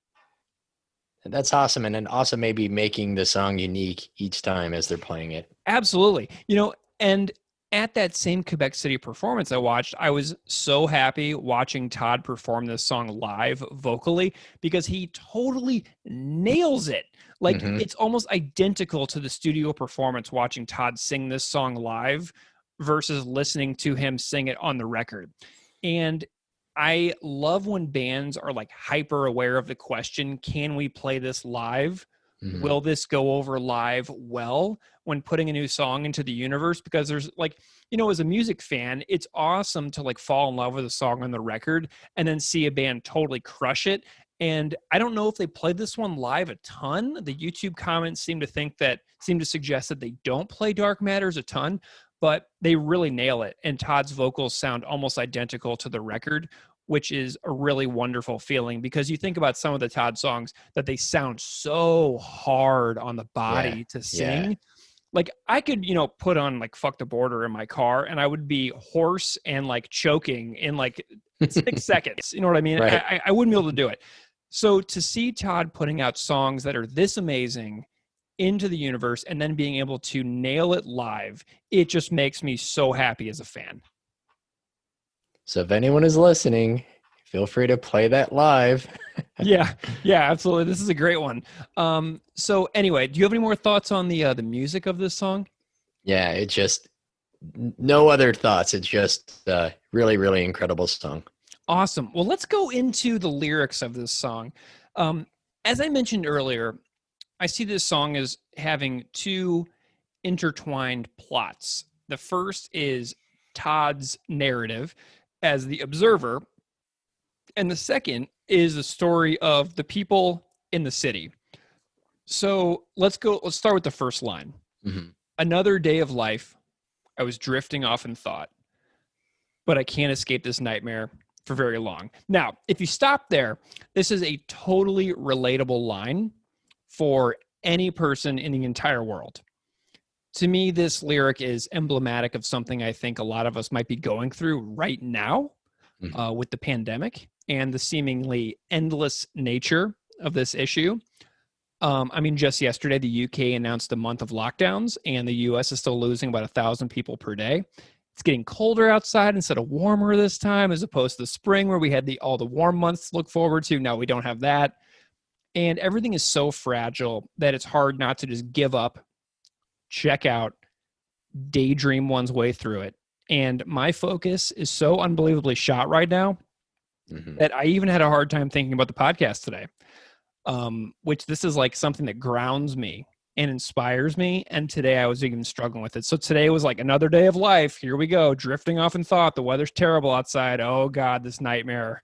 That's awesome. And then also maybe making the song unique each time as they're playing it. Absolutely. You know, and at that same Quebec City performance I watched, I was so happy watching Todd perform this song live vocally, because he totally nails it. Like it's almost identical to the studio performance watching Todd sing this song live versus listening to him sing it on the record. And I love when bands are like hyper aware of the question, can we play this live? Will this go over live well when putting a new song into the universe? Because there's like, you know, as a music fan, it's awesome to like fall in love with a song on the record and then see a band totally crush it. And I don't know if they played this one live a ton. The YouTube comments seem to suggest that they don't play Dark Matters a ton, but they really nail it. And Todd's vocals sound almost identical to the record, which is a really wonderful feeling, because you think about some of the Todd songs that they sound so hard on the body to sing. Like I could, you know, put on like Fuck the Border in my car and I would be hoarse and like choking in like 6 seconds. You know what I mean? Right. I wouldn't be able to do it. So to see Todd putting out songs that are this amazing into the universe and then being able to nail it live, it just makes me so happy as a fan. So if anyone is listening, feel free to play that live. Yeah, absolutely. This is a great one. So anyway, do you have any more thoughts on the music of this song? Yeah, it's just no other thoughts. It's just really, really incredible song. Awesome. Well, let's go into the lyrics of this song. As I mentioned earlier, I see this song as having two intertwined plots. The first is Todd's narrative as the observer, and the second is the story of the people in the city. So let's start with the first line. Another day of life, I was drifting off in thought, but I can't escape this nightmare for very long. Now, if you stop there, this is a totally relatable line for any person in the entire world. To me, this lyric is emblematic of something I think a lot of us might be going through right now with the pandemic and the seemingly endless nature of this issue. I mean, just yesterday, the UK announced a month of lockdowns, and the US is still losing about 1,000 people per day. It's getting colder outside instead of warmer this time, as opposed to the spring where we had all the warm months to look forward to. Now we don't have that. And everything is so fragile that it's hard not to just give up, check out, daydream one's way through it. And my focus is so unbelievably shot right now that I even had a hard time thinking about the podcast today, which this is like something that grounds me and inspires me. And today I was even struggling with it. So today was like another day of life. Here we go, drifting off in thought. The weather's terrible outside. Oh God, this nightmare.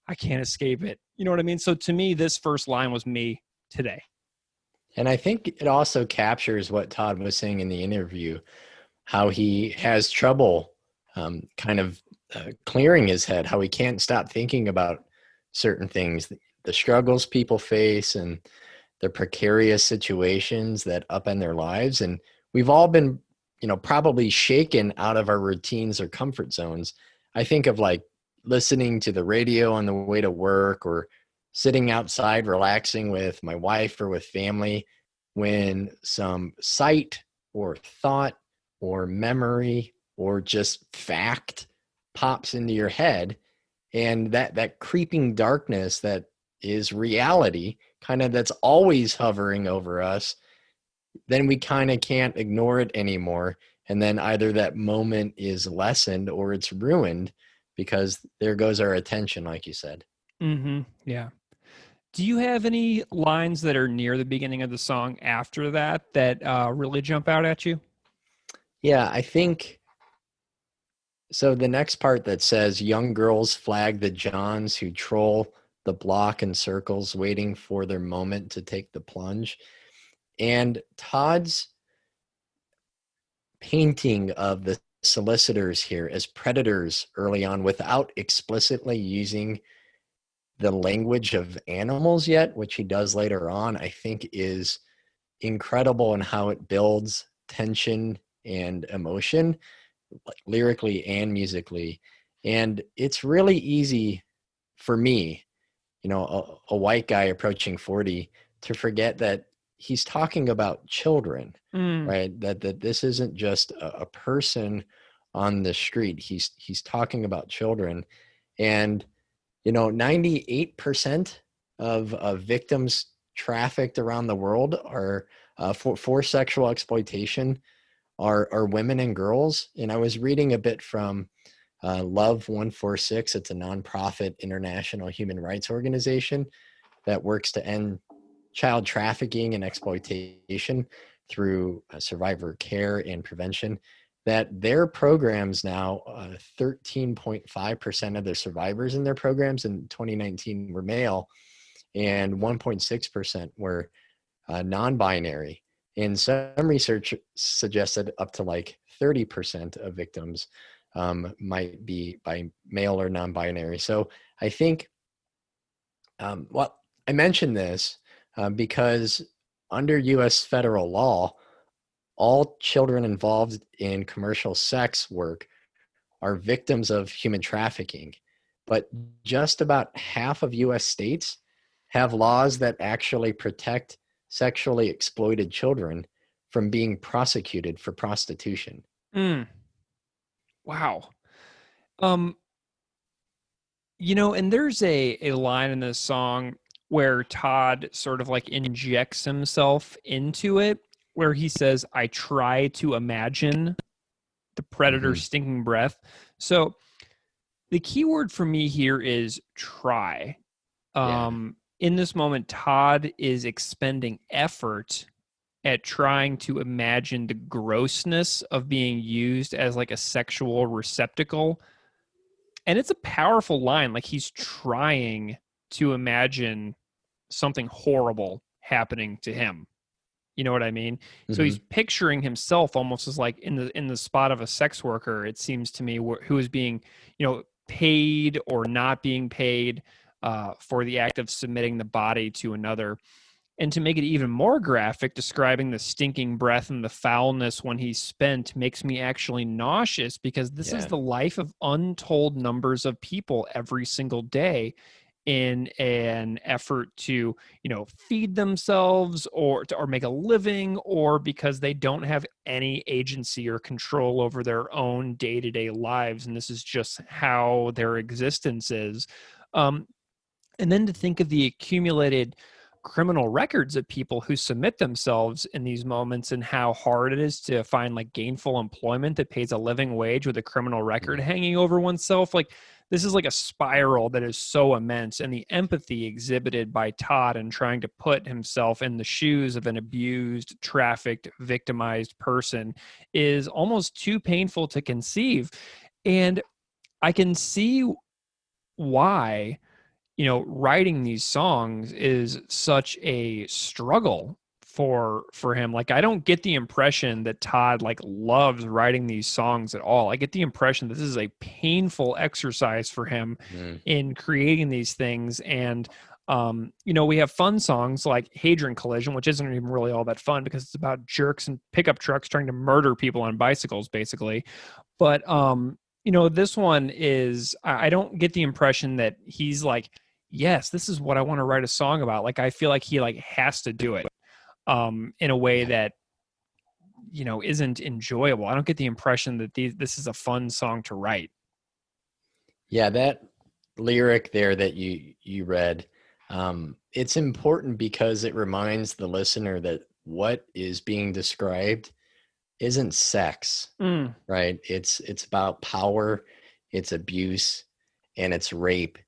I can't escape it. You know what I mean? So to me, this first line was me today. And I think it also captures what Todd was saying in the interview, how he has trouble clearing his head, how he can't stop thinking about certain things, the struggles people face and the precarious situations that upend their lives. And we've all been, probably shaken out of our routines or comfort zones. I think of like listening to the radio on the way to work or sitting outside relaxing with my wife or with family when some sight or thought or memory or just fact pops into your head, and that creeping darkness that is reality, kind of that's always hovering over us, then we kind of can't ignore it anymore. And then either that moment is lessened or it's ruined because there goes our attention, like you said. Mm-hmm. Yeah. Do you have any lines that are near the beginning of the song after that really jump out at you? Yeah, I think so. The next part that says, young girls flag the Johns who troll the block in circles, waiting for their moment to take the plunge. And Todd's painting of the solicitors here as predators early on without explicitly using the language of animals yet, which he does later on, I think is incredible in how it builds tension and emotion, like lyrically and musically. And it's really easy for me, a white guy approaching 40, to forget that he's talking about children, right? That this isn't just a person on the street. He's talking about children. And 98% of victims trafficked around the world are for sexual exploitation are women and girls. And I was reading a bit from Love 146. It's a nonprofit international human rights organization that works to end child trafficking and exploitation through survivor care and prevention, that their programs now, 13.5% of the survivors in their programs in 2019 were male, and 1.6% were non-binary. And some research suggested up to like 30% of victims might be by male or non-binary. So I think, well, I mentioned this because under U.S. federal law, all children involved in commercial sex work are victims of human trafficking. But just about half of U.S. states have laws that actually protect sexually exploited children from being prosecuted for prostitution. Wow. And there's a line in this song where Todd sort of like injects himself into it, where he says, I try to imagine the predator's stinking breath. So the key word for me here is try. In this moment, Todd is expending effort at trying to imagine the grossness of being used as like a sexual receptacle. And it's a powerful line. Like, he's trying to imagine something horrible happening to him. You know what I mean? So he's picturing himself almost as like in the spot of a sex worker, it seems to me, who is being, paid or not being paid for the act of submitting the body to another. And to make it even more graphic, describing the stinking breath and the foulness when he's spent makes me actually nauseous, because this is the life of untold numbers of people every single day in an effort to, feed themselves or make a living, or because they don't have any agency or control over their own day-to-day lives. And this is just how their existence is. And then to think of the accumulated criminal records of people who submit themselves in these moments, and how hard it is to find like gainful employment that pays a living wage with a criminal record hanging over oneself. Like, this is like a spiral that is so immense, and the empathy exhibited by Todd in trying to put himself in the shoes of an abused, trafficked, victimized person is almost too painful to conceive. And I can see why writing these songs is such a struggle for him. Like, I don't get the impression that Todd like loves writing these songs at all. I get the impression that this is a painful exercise for him in creating these things. And we have fun songs like Hadron Collision, which isn't even really all that fun because it's about jerks and pickup trucks trying to murder people on bicycles, basically. But this one is, I don't get the impression that he's like, yes, this is what I want to write a song about. Like, I feel like he like has to do it in a way that, isn't enjoyable. I don't get the impression that this is a fun song to write. Yeah, that lyric there that you read, it's important because it reminds the listener that what is being described isn't sex, right? It's about power, it's abuse, and it's rape.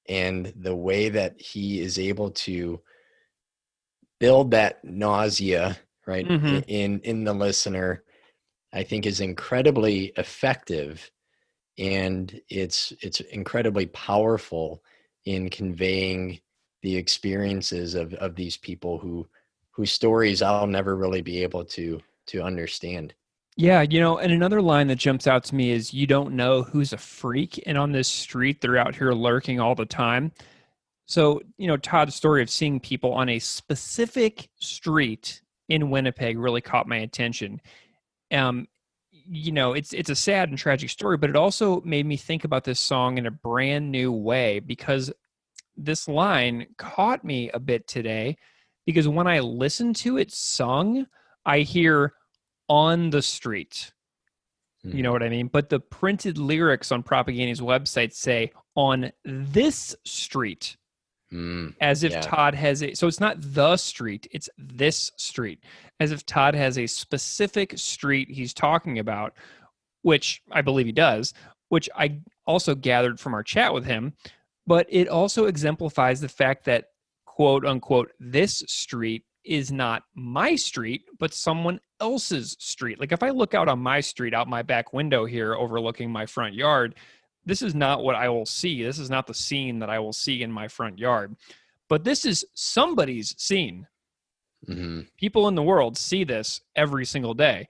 And the way that he is able to build that nausea, right, in the listener, I think is incredibly effective, and it's incredibly powerful in conveying the experiences of these people whose stories I'll never really be able to understand. Yeah, and another line that jumps out to me is, you don't know who's a freak, and on this street, they're out here lurking all the time. So, Todd's story of seeing people on a specific street in Winnipeg really caught my attention. It's a sad and tragic story, but it also made me think about this song in a brand new way, because this line caught me a bit today, because when I listen to it sung, I hear on the street. You know what I mean? But the printed lyrics on Propaganda's website say on this street, as if Todd has so it's not the street, it's this street, as if Todd has a specific street he's talking about, which I believe he does, which I also gathered from our chat with him. But it also exemplifies the fact that, quote unquote, this street is not my street, but someone else's street. Like, if I look out on my street, out my back window here, overlooking my front yard, this is not what I will see. This is not the scene that I will see in my front yard. But this is somebody's scene. People in the world see this every single day.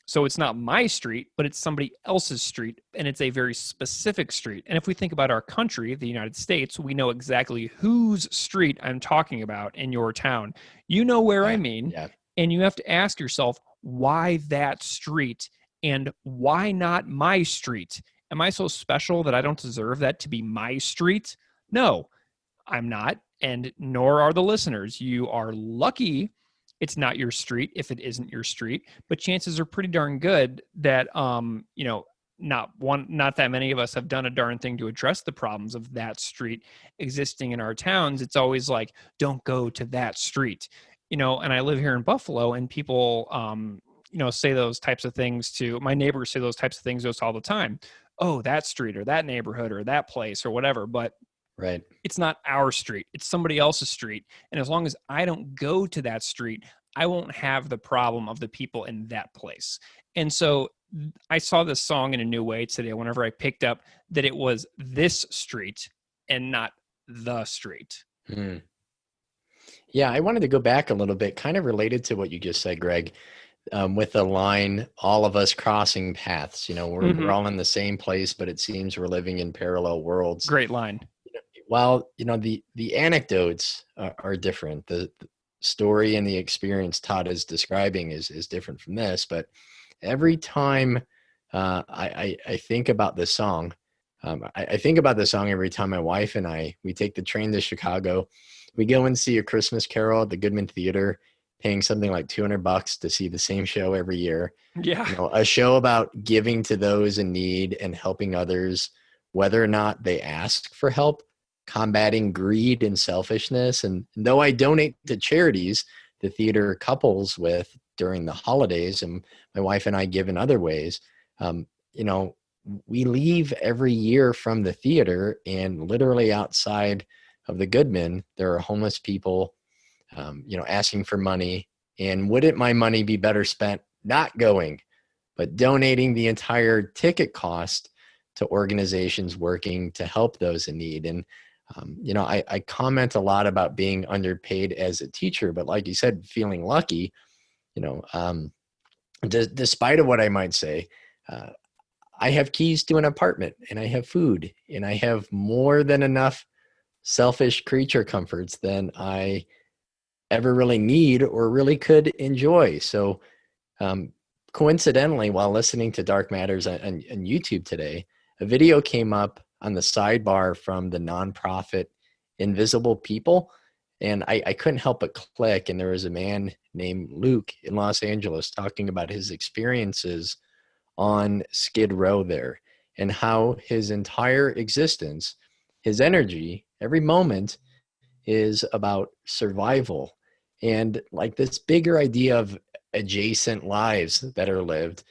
So it's not my street, but it's somebody else's street, and it's a very specific street. And if we think about our country, the United States, we know exactly whose street I'm talking about in your town. You know where I mean, and you have to ask yourself, why that street, and why not my street? Am I so special that I don't deserve that to be my street? No, I'm not, and nor are the listeners. You are lucky it's not your street if it isn't your street, but chances are pretty darn good that not that many of us have done a darn thing to address the problems of that street existing in our towns. It's always like, don't go to that street, and I live here in Buffalo, and people say those types of things to my neighbors, say those types of things to us all the time. Oh, that street or that neighborhood or that place or whatever. But right, it's not our street. It's somebody else's street. And as long as I don't go to that street, I won't have the problem of the people in that place. And so I saw this song in a new way today whenever I picked up that it was this street and not the street. Yeah, I wanted to go back a little bit, kind of related to what you just said, Greg, with the line, all of us crossing paths. We're all in the same place, but it seems we're living in parallel worlds. Great line. Well, the anecdotes are different. The story and the experience Todd is describing is different from this. But every time I think about this song, I think about this song every time my wife and we take the train to Chicago. We go and see A Christmas Carol at the Goodman Theater, paying something like $200 to see the same show every year. Yeah. A show about giving to those in need and helping others, whether or not they ask for help, combating greed and selfishness. And though I donate to charities the theater couples with during the holidays, and my wife and I give in other ways, we leave every year from the theater, and literally outside of the Goodman, there are homeless people, asking for money. And wouldn't my money be better spent not going, but donating the entire ticket cost to organizations working to help those in need? And I comment a lot about being underpaid as a teacher, but like you said, feeling lucky, despite of what I might say, I have keys to an apartment, and I have food, and I have more than enough selfish creature comforts than I ever really need or really could enjoy. So coincidentally, while listening to Dark Matters on YouTube today, a video came up on the sidebar from the nonprofit Invisible People. And I couldn't help but click. And there was a man named Luke in Los Angeles talking about his experiences on Skid Row there, and how his entire existence, his energy, every moment is about survival. And like this bigger idea of adjacent lives that are lived,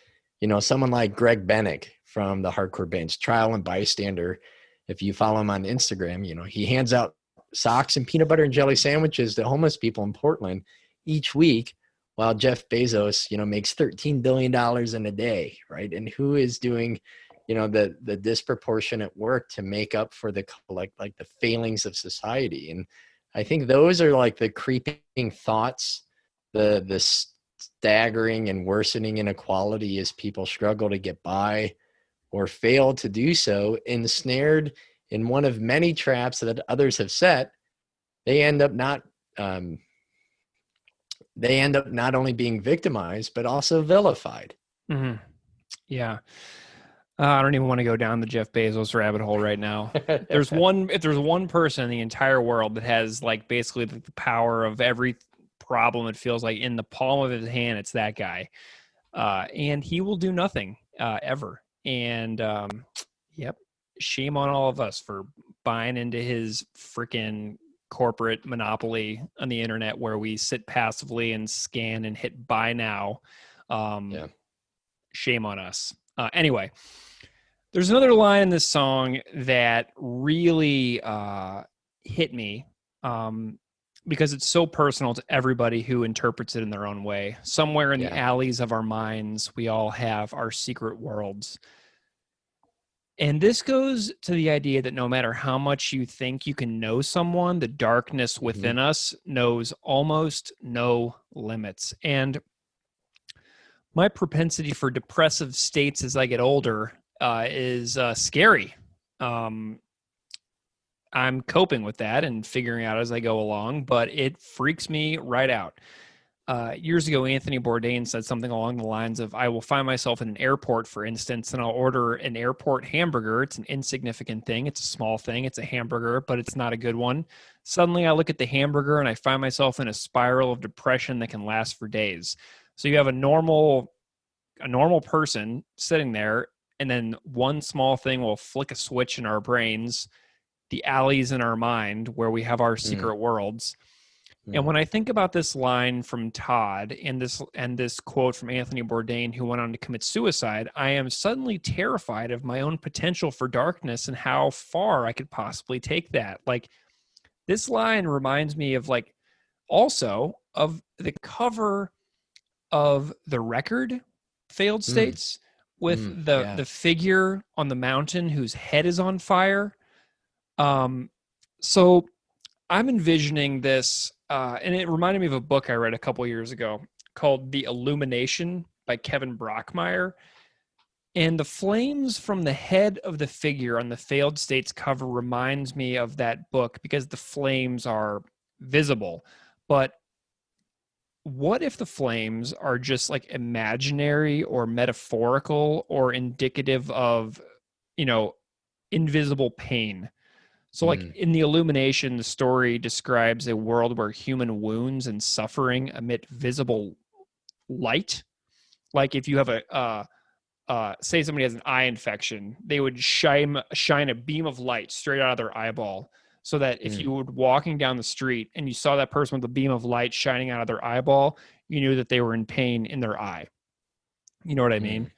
someone like Greg Bennick from the hardcore bands Trial and Bystander, if you follow him on Instagram, he hands out socks and peanut butter and jelly sandwiches to homeless people in Portland each week, while Jeff Bezos, makes $13 billion in a day, right? And who is doing, the disproportionate work to make up for the like the failings of society? And I think those are like the creeping thoughts, the staggering and worsening inequality as people struggle to get by or fail to do so, ensnared in one of many traps that others have set. They end up not only being victimized, but also vilified. Mm-hmm. Yeah. I don't even want to go down the Jeff Bezos rabbit hole right now. If there's one person in the entire world that has like basically the power of every problem, it feels like, in the palm of his hand, it's that guy. And he will do nothing ever. And yep, shame on all of us for buying into his freaking corporate monopoly on the internet, where we sit passively and scan and hit buy now. Shame on us. Anyway, there's another line in this song that really hit me because it's so personal to everybody who interprets it in their own way. Somewhere in the alleys of our minds, we all have our secret worlds. And this goes to the idea that no matter how much you think you can know someone, the darkness within us knows almost no limits. And my propensity for depressive states as I get older is scary. I'm coping with that and figuring out as I go along, but it freaks me right out. Years ago, Anthony Bourdain said something along the lines of, I will find myself in an airport, for instance, and I'll order an airport hamburger. It's an insignificant thing. It's a small thing. It's a hamburger, but it's not a good one. Suddenly I look at the hamburger and I find myself in a spiral of depression that can last for days. So you have a normal person sitting there, and then one small thing will flick a switch in our brains, the alleys in our mind where we have our secret worlds. And when I think about this line from Todd and this quote from Anthony Bourdain, who went on to commit suicide, I am suddenly terrified of my own potential for darkness and how far I could possibly take that. Like, this line reminds me of also of the cover of the record Failed States with the figure on the mountain whose head is on fire. So I'm envisioning this, and it reminded me of a book I read a couple years ago called The Illumination by Kevin Brockmeyer. And the flames from the head of the figure on the Failed States cover reminds me of that book because the flames are visible. But what if the flames are just like imaginary or metaphorical or indicative of, invisible pain? So like in The Illumination, the story describes a world where human wounds and suffering emit visible light. Like if you have say somebody has an eye infection, they would shine a beam of light straight out of their eyeball, so that if you were walking down the street and you saw that person with a beam of light shining out of their eyeball, you knew that they were in pain in their eye. You know what I mean?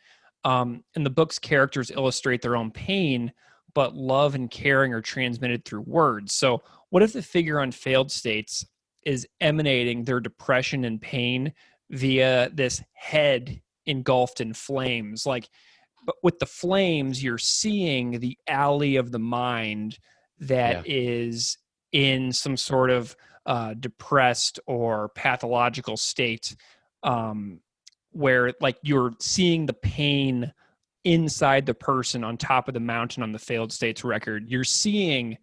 And the book's characters illustrate their own pain, but love and caring are transmitted through words. So what if the figure on Failed States is emanating their depression and pain via this head engulfed in flames? But with the flames, you're seeing the alley of the mind that is in some sort of depressed or pathological state, where you're seeing the pain inside the person on top of the mountain on the Failed States record. You're seeing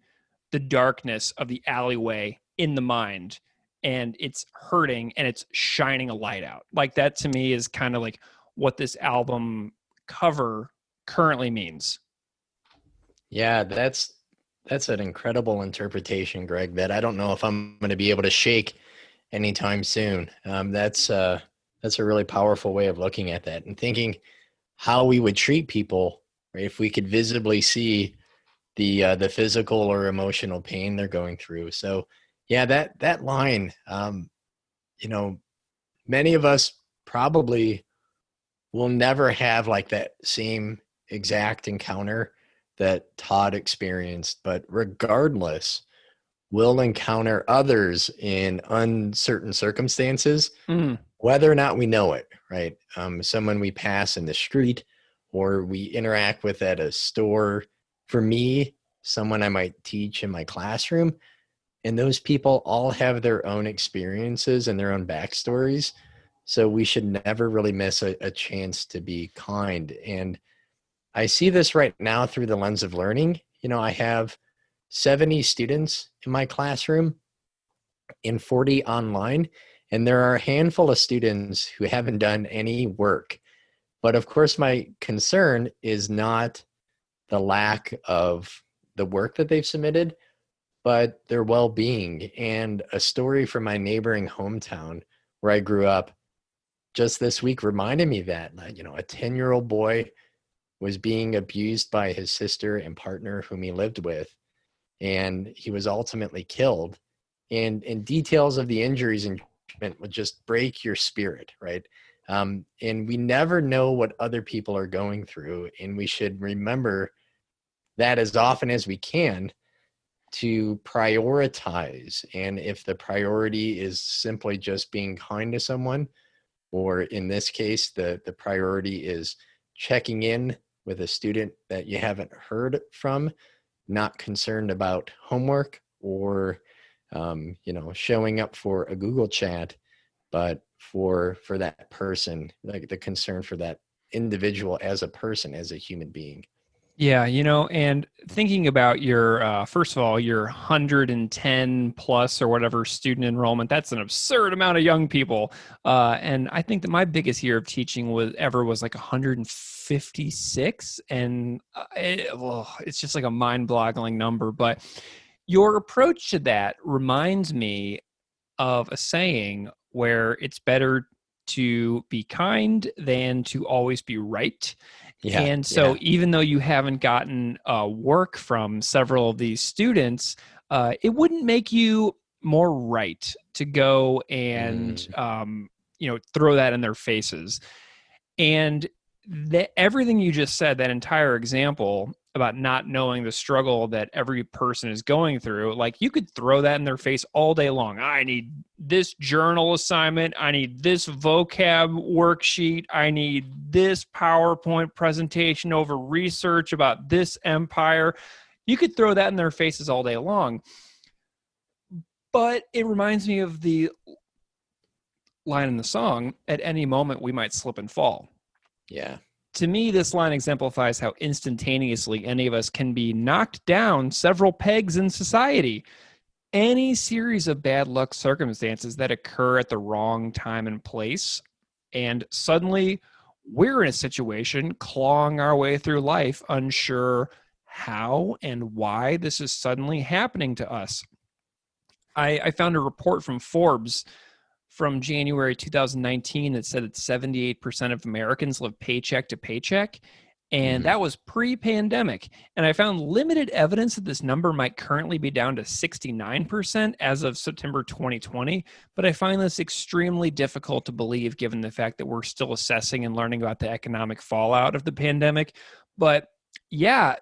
the darkness of the alleyway in the mind, and it's hurting and it's shining a light out. That to me is kind of what this album cover currently means. Yeah, that's an incredible interpretation, Greg, that I don't know if I'm going to be able to shake anytime soon. That's a really powerful way of looking at that and thinking how we would treat people, right, if we could visibly see the physical or emotional pain they're going through. So yeah, that line, many of us probably will never have that same exact encounter that Todd experienced, but regardless, we'll encounter others in uncertain circumstances, whether or not we know it, right? Someone we pass in the street or we interact with at a store. For me, someone I might teach in my classroom, and those people all have their own experiences and their own backstories. So we should never really miss a chance to be kind. And I see this right now through the lens of learning. You know, I have 70 students in my classroom and 40 online, and there are a handful of students who haven't done any work. But of course, my concern is not the lack of the work that they've submitted, but their well-being. And a story from my neighboring hometown where I grew up just this week reminded me that, you know, a 10-year-old boy was being abused by his sister and partner whom he lived with, and he was ultimately killed. And details of the injuries and treatment would just break your spirit, right? And we never know what other people are going through, and we should remember that as often as we can to prioritize. And if the priority is simply just being kind to someone, or in this case, the priority is checking in with a student that you haven't heard from, not concerned about homework or you know, showing up for a Google chat, but for that person, like the concern for that individual as a person, as a human being. Yeah, you know, and thinking about your, first of all, your 110 plus or whatever student enrollment, that's an absurd amount of young people. And I think that my biggest year of teaching was like 156. And it's just like a mind-boggling number. But your approach to that reminds me of a saying where it's better to be kind than to always be right. Yeah. And so even though you haven't gotten work from several of these students, it wouldn't make you more right to go and, you know, throw that in their faces. And everything you just said, that entire example about not knowing the struggle that every person is going through, like you could throw that in their face all day long. I need this journal assignment. I need this vocab worksheet. I need this PowerPoint presentation over research about this empire. You could throw that in their faces all day long. But it reminds me of the line in the song, at any moment we might slip and fall. Yeah. To me, this line exemplifies how instantaneously any of us can be knocked down several pegs in society. Any series of bad luck circumstances that occur at the wrong time and place, and suddenly we're in a situation clawing our way through life, unsure how and why this is suddenly happening to us. I found a report from Forbes from January 2019 that said that 78% of Americans live paycheck to paycheck, and that was pre-pandemic. And I found limited evidence that this number might currently be down to 69% as of September 2020, but I find this extremely difficult to believe given the fact that we're still assessing and learning about the economic fallout of the pandemic. But yeah,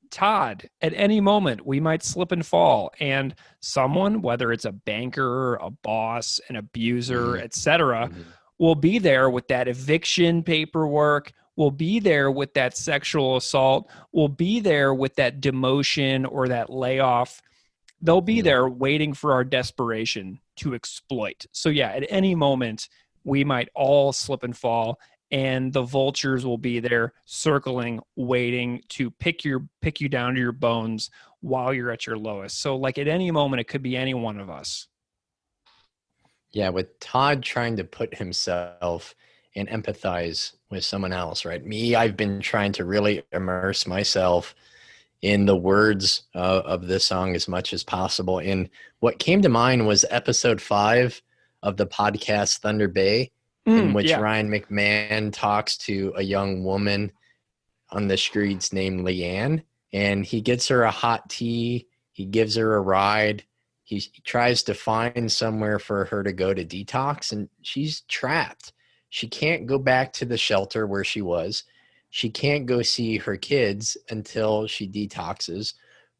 Todd, at any moment, we might slip and fall, and someone, whether it's a banker, a boss, an abuser, etc., will be there with that eviction paperwork, will be there with that sexual assault, will be there with that demotion or that layoff. They'll be there waiting for our desperation to exploit. So yeah, at any moment, we might all slip and fall, and the vultures will be there circling, waiting to pick you down to your bones while you're at your lowest. So like at any moment, it could be any one of us. Yeah, with Todd trying to put himself and empathize with someone else, right? Me, I've been trying to really immerse myself in the words of this song as much as possible. And what came to mind was episode 5 of the podcast Thunder Bay, in which Ryan McMahon talks to a young woman on the streets named Leanne, and he gets her a hot tea. He gives her a ride. He tries to find somewhere for her to go to detox, and she's trapped. She can't go back to the shelter where she was. she can't go see her kids until she detoxes,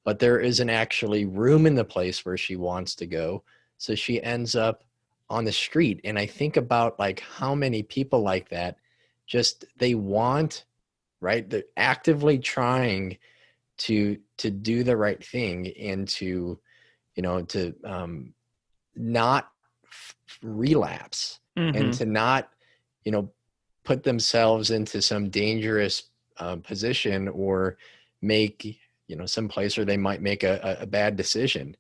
but there isn't actually room in the place where she wants to go. So she ends up on the street. And I think about like how many people like that, just they want, right? They're actively trying to do the right thing and to, to not relapse and to not, put themselves into some dangerous position or make, some place where they might make a bad decision.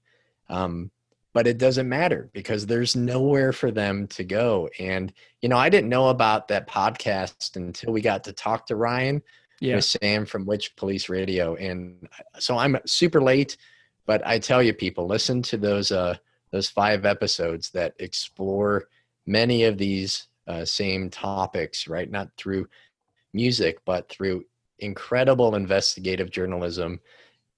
But it doesn't matter because there's nowhere for them to go. And, I didn't know about that podcast until we got to talk to Ryan with Sam from Witch Police Radio. And so I'm super late, but I tell you, people, listen to those 5 episodes that explore many of these same topics, right? Not through music, but through incredible investigative journalism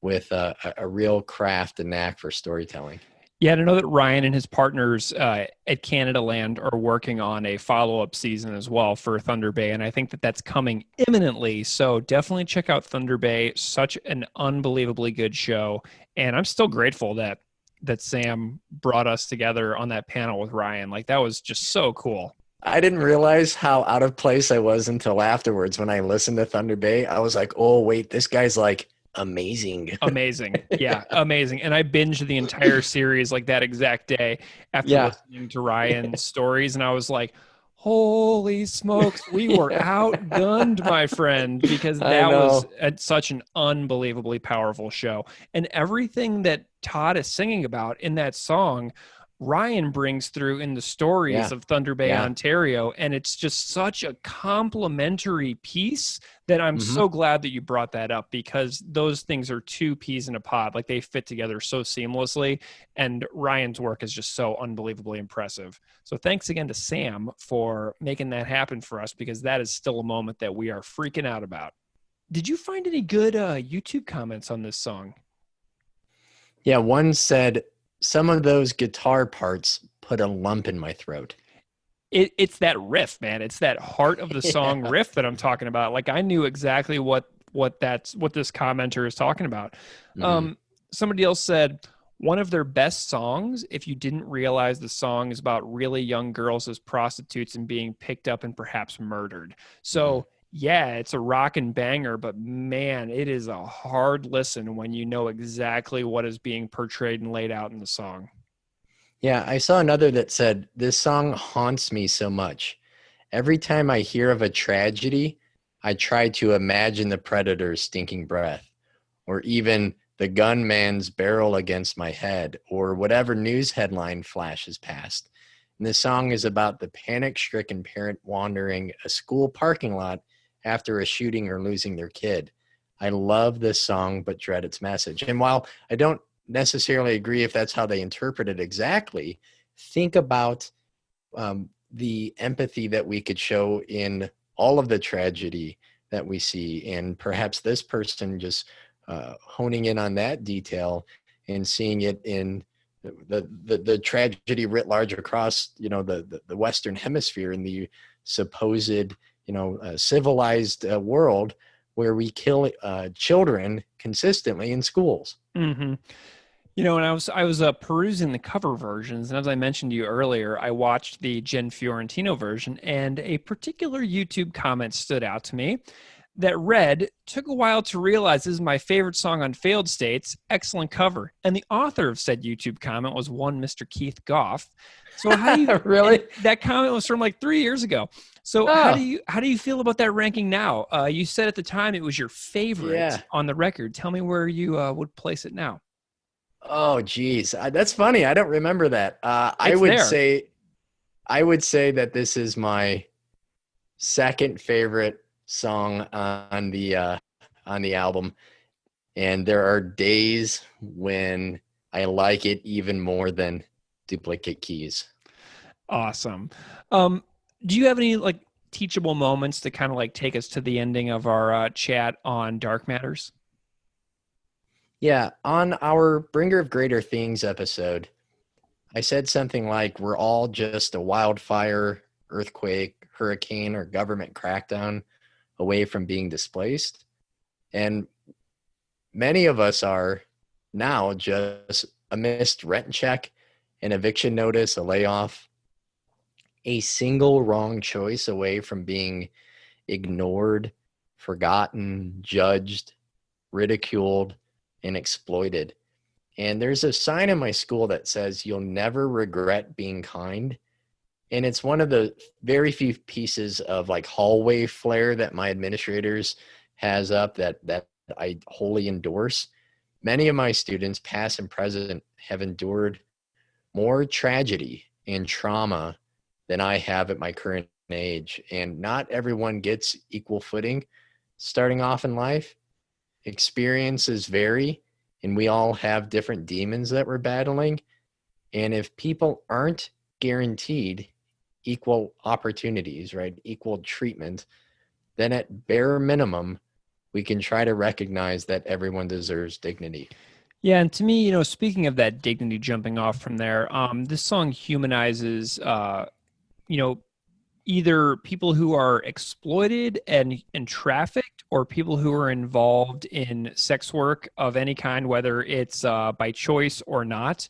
with a real craft and knack for storytelling. Yeah, to know that Ryan and his partners at Canada Land are working on a follow-up season as well for Thunder Bay, and I think that that's coming imminently. So definitely check out Thunder Bay. Such an unbelievably good show, and I'm still grateful that Sam brought us together on that panel with Ryan. Like, that was just so cool. I didn't realize how out of place I was until afterwards. When I listened to Thunder Bay, I was like, oh, wait, this guy's like amazing. Yeah, amazing. And I binged the entire series like that exact day after listening to Ryan's stories. And I was like, holy smokes, we were outgunned, my friend, because that was such an unbelievably powerful show. And everything that Todd is singing about in that song, Ryan brings through in the stories of Thunder Bay, Ontario. And it's just such a complimentary piece that I'm so glad that you brought that up, because those things are 2 peas in a pod. Like, they fit together so seamlessly. And Ryan's work is just so unbelievably impressive. So thanks again to Sam for making that happen for us, because that is still a moment that we are freaking out about. Did you find any good YouTube comments on this song? Yeah, one said, some of those guitar parts put a lump in my throat. It's that riff, man. It's that heart of the song riff that I'm talking about. Like, I knew exactly what this commenter is talking about. Somebody else said, one of their best songs, if you didn't realize the song is about really young girls as prostitutes and being picked up and perhaps murdered. So yeah, it's a rockin' banger, but man, it is a hard listen when you know exactly what is being portrayed and laid out in the song. Yeah, I saw another that said, this song haunts me so much. Every time I hear of a tragedy, I try to imagine the predator's stinking breath, or even the gunman's barrel against my head, or whatever news headline flashes past. And the song is about the panic-stricken parent wandering a school parking lot after a shooting or losing their kid. I love this song, but dread its message. And while I don't necessarily agree if that's how they interpret it exactly, think about the empathy that we could show in all of the tragedy that we see. And perhaps this person just honing in on that detail and seeing it in the tragedy writ large across, the Western Hemisphere, in the supposed civilized world where we kill children consistently in schools. And I was perusing the cover versions, and as I mentioned to you earlier, I watched the Jen Fiorentino version, and a particular YouTube comment stood out to me that read, took a while to realize this is my favorite song on Failed States. Excellent cover. And the author of said YouTube comment was one Mr. Keith Goff. So how do you really? That comment was from like 3 years ago. So how do you feel about that ranking now? You said at the time it was your favorite on the record. Tell me where you would place it now. Oh, geez. That's funny. I don't remember that. I would say that this is my second favorite song on the album. And there are days when I like it even more than Duplicate Keys. Awesome. Do you have any teachable moments to kind of take us to the ending of our chat on Dark Matters? Yeah, on our Bringer of Greater Things episode, I said something like, we're all just a wildfire, earthquake, hurricane, or government crackdown away from being displaced. And many of us are now just a missed rent check, an eviction notice, a layoff, a single wrong choice away from being ignored, forgotten, judged, ridiculed, and exploited. And there's a sign in my school that says, "You'll never regret being kind." And it's one of the very few pieces of like hallway flair that my administrators has up that I wholly endorse. Many of my students, past and present, have endured more tragedy and trauma than I have at my current age. And not everyone gets equal footing starting off in life. Experiences vary, and we all have different demons that we're battling. And if people aren't guaranteed equal opportunities, right, equal treatment, then at bare minimum, we can try to recognize that everyone deserves dignity. Yeah, and to me, speaking of that dignity, jumping off from there, this song humanizes, either people who are exploited and trafficked, or people who are involved in sex work of any kind, whether it's by choice or not.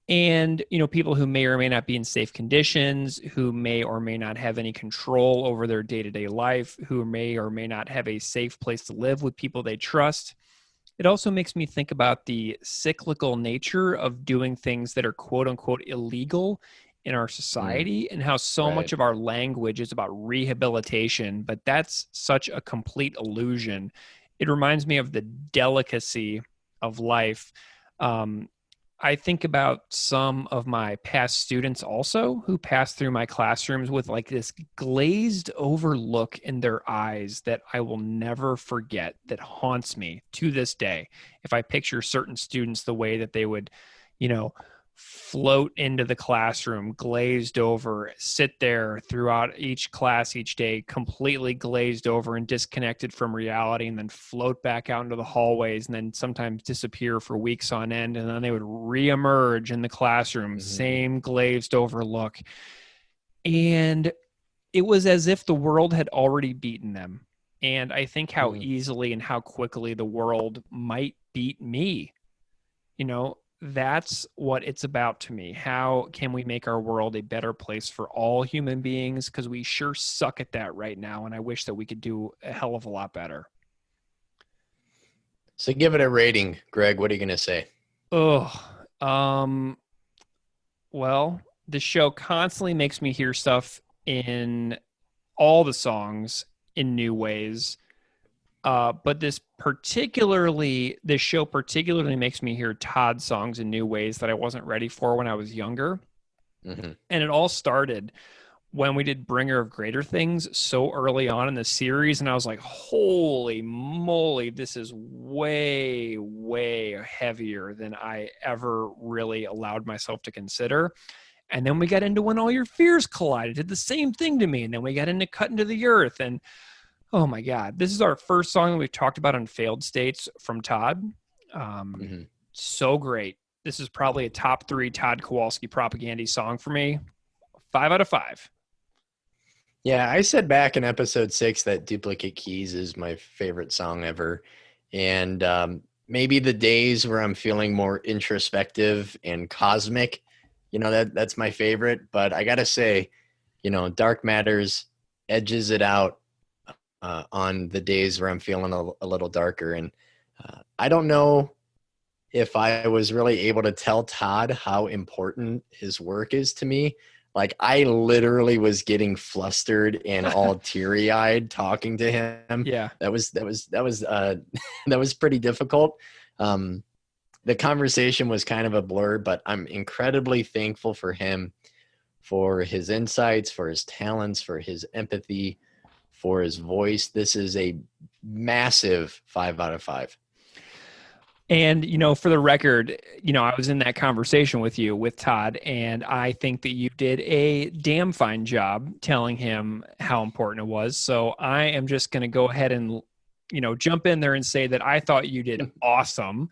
And, people who may or may not be in safe conditions, who may or may not have any control over their day-to-day life, who may or may not have a safe place to live with people they trust. It also makes me think about the cyclical nature of doing things that are quote unquote illegal in our society, and how so much of our language is about rehabilitation, but that's such a complete illusion. It reminds me of the delicacy of life. I think about some of my past students also who passed through my classrooms with like this glazed over look in their eyes that I will never forget, that haunts me to this day. If I picture certain students, the way that they would, float into the classroom, glazed over, sit there throughout each class each day, completely glazed over and disconnected from reality, and then float back out into the hallways, and then sometimes disappear for weeks on end. And then they would reemerge in the classroom, same glazed over look. And it was as if the world had already beaten them. And I think how easily and how quickly the world might beat me. That's what it's about to me. How can we make our world a better place for all human beings? Because we sure suck at that right now, and I wish that we could do a hell of a lot better. So give it a rating, Greg. What are you going to say? Well, the show constantly makes me hear stuff in all the songs in new ways. But this show particularly makes me hear Todd songs in new ways that I wasn't ready for when I was younger. And it all started when we did Bringer of Greater Things so early on in the series. And I was like, holy moly, this is way, way heavier than I ever really allowed myself to consider. And then we got into When All Your Fears Collide. It did the same thing to me. And then we got into Cut Into the Earth. And oh my God, this is our first song that we've talked about on Failed States from Todd. So great. This is probably a top 3 Todd Kowalski propaganda song for me. 5 out of 5. Yeah, I said back in episode 6 that Duplicate Keys is my favorite song ever. And maybe the days where I'm feeling more introspective and cosmic, that's my favorite. But I got to say, Dark Matters edges it out on the days where I'm feeling a little darker. And I don't know if I was really able to tell Todd how important his work is to me. Like, I literally was getting flustered and all teary-eyed talking to him. Yeah. That was pretty difficult. The conversation was kind of a blur, but I'm incredibly thankful for him, for his insights, for his talents, for his empathy, for his voice. This is a massive 5 out of 5. And, for the record, I was in that conversation with Todd, and I think that you did a damn fine job telling him how important it was. So I am just going to go ahead and, jump in there and say that I thought you did awesome.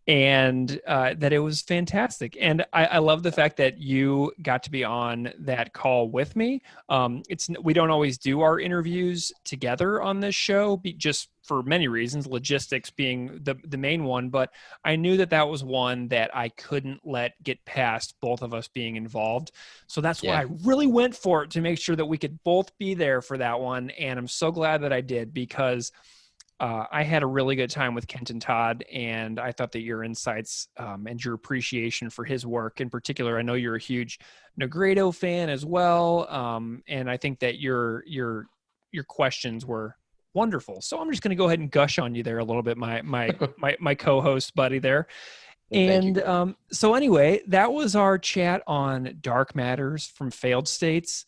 and that it was fantastic. And I love the fact that you got to be on that call with me. We don't always do our interviews together on this show, just for many reasons, logistics being the main one. But I knew that was one that I couldn't let get past both of us being involved. So that's why I really went for it, to make sure that we could both be there for that one. And I'm so glad that I did, because I had a really good time with Kent and Todd, and I thought that your insights and your appreciation for his work in particular, I know you're a huge Negredo fan as well, and I think that your questions were wonderful. So I'm just going to go ahead and gush on you there a little bit, my co-host buddy there. And so anyway, that was our chat on Dark Matters from Failed States,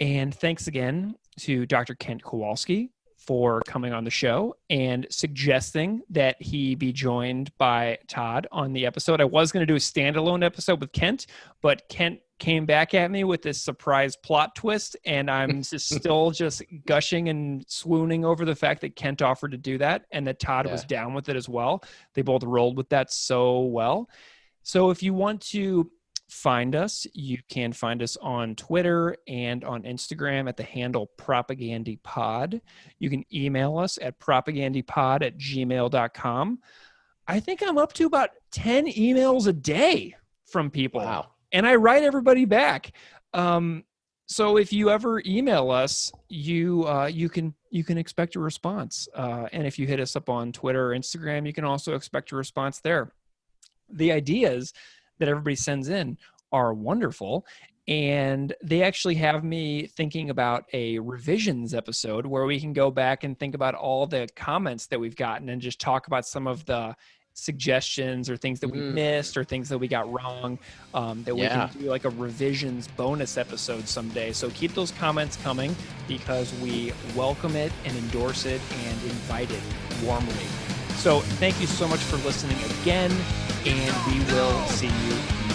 and thanks again to Dr. Kent Kowalski for coming on the show and suggesting that he be joined by Todd on the episode. I was going to do a standalone episode with Kent, but Kent came back at me with this surprise plot twist, and I'm still just gushing and swooning over the fact that Kent offered to do that and that Todd was down with it as well. They both rolled with that so well. So if you want to find us, you can find us on Twitter and on Instagram at the handle propagandipod. You can email us at propagandipod@gmail.com. I think I'm up to about 10 emails a day from people. Wow. And I write everybody back. So if you ever email us, you can expect a response. And if you hit us up on Twitter or Instagram, you can also expect a response there. The ideas that everybody sends in are wonderful, and they actually have me thinking about a revisions episode where we can go back and think about all the comments that we've gotten and just talk about some of the suggestions or things that we missed or things that we got wrong, that we can do like a revisions bonus episode someday. So keep those comments coming, because we welcome it and endorse it and invite it warmly. So thank you so much for listening again, and we will see you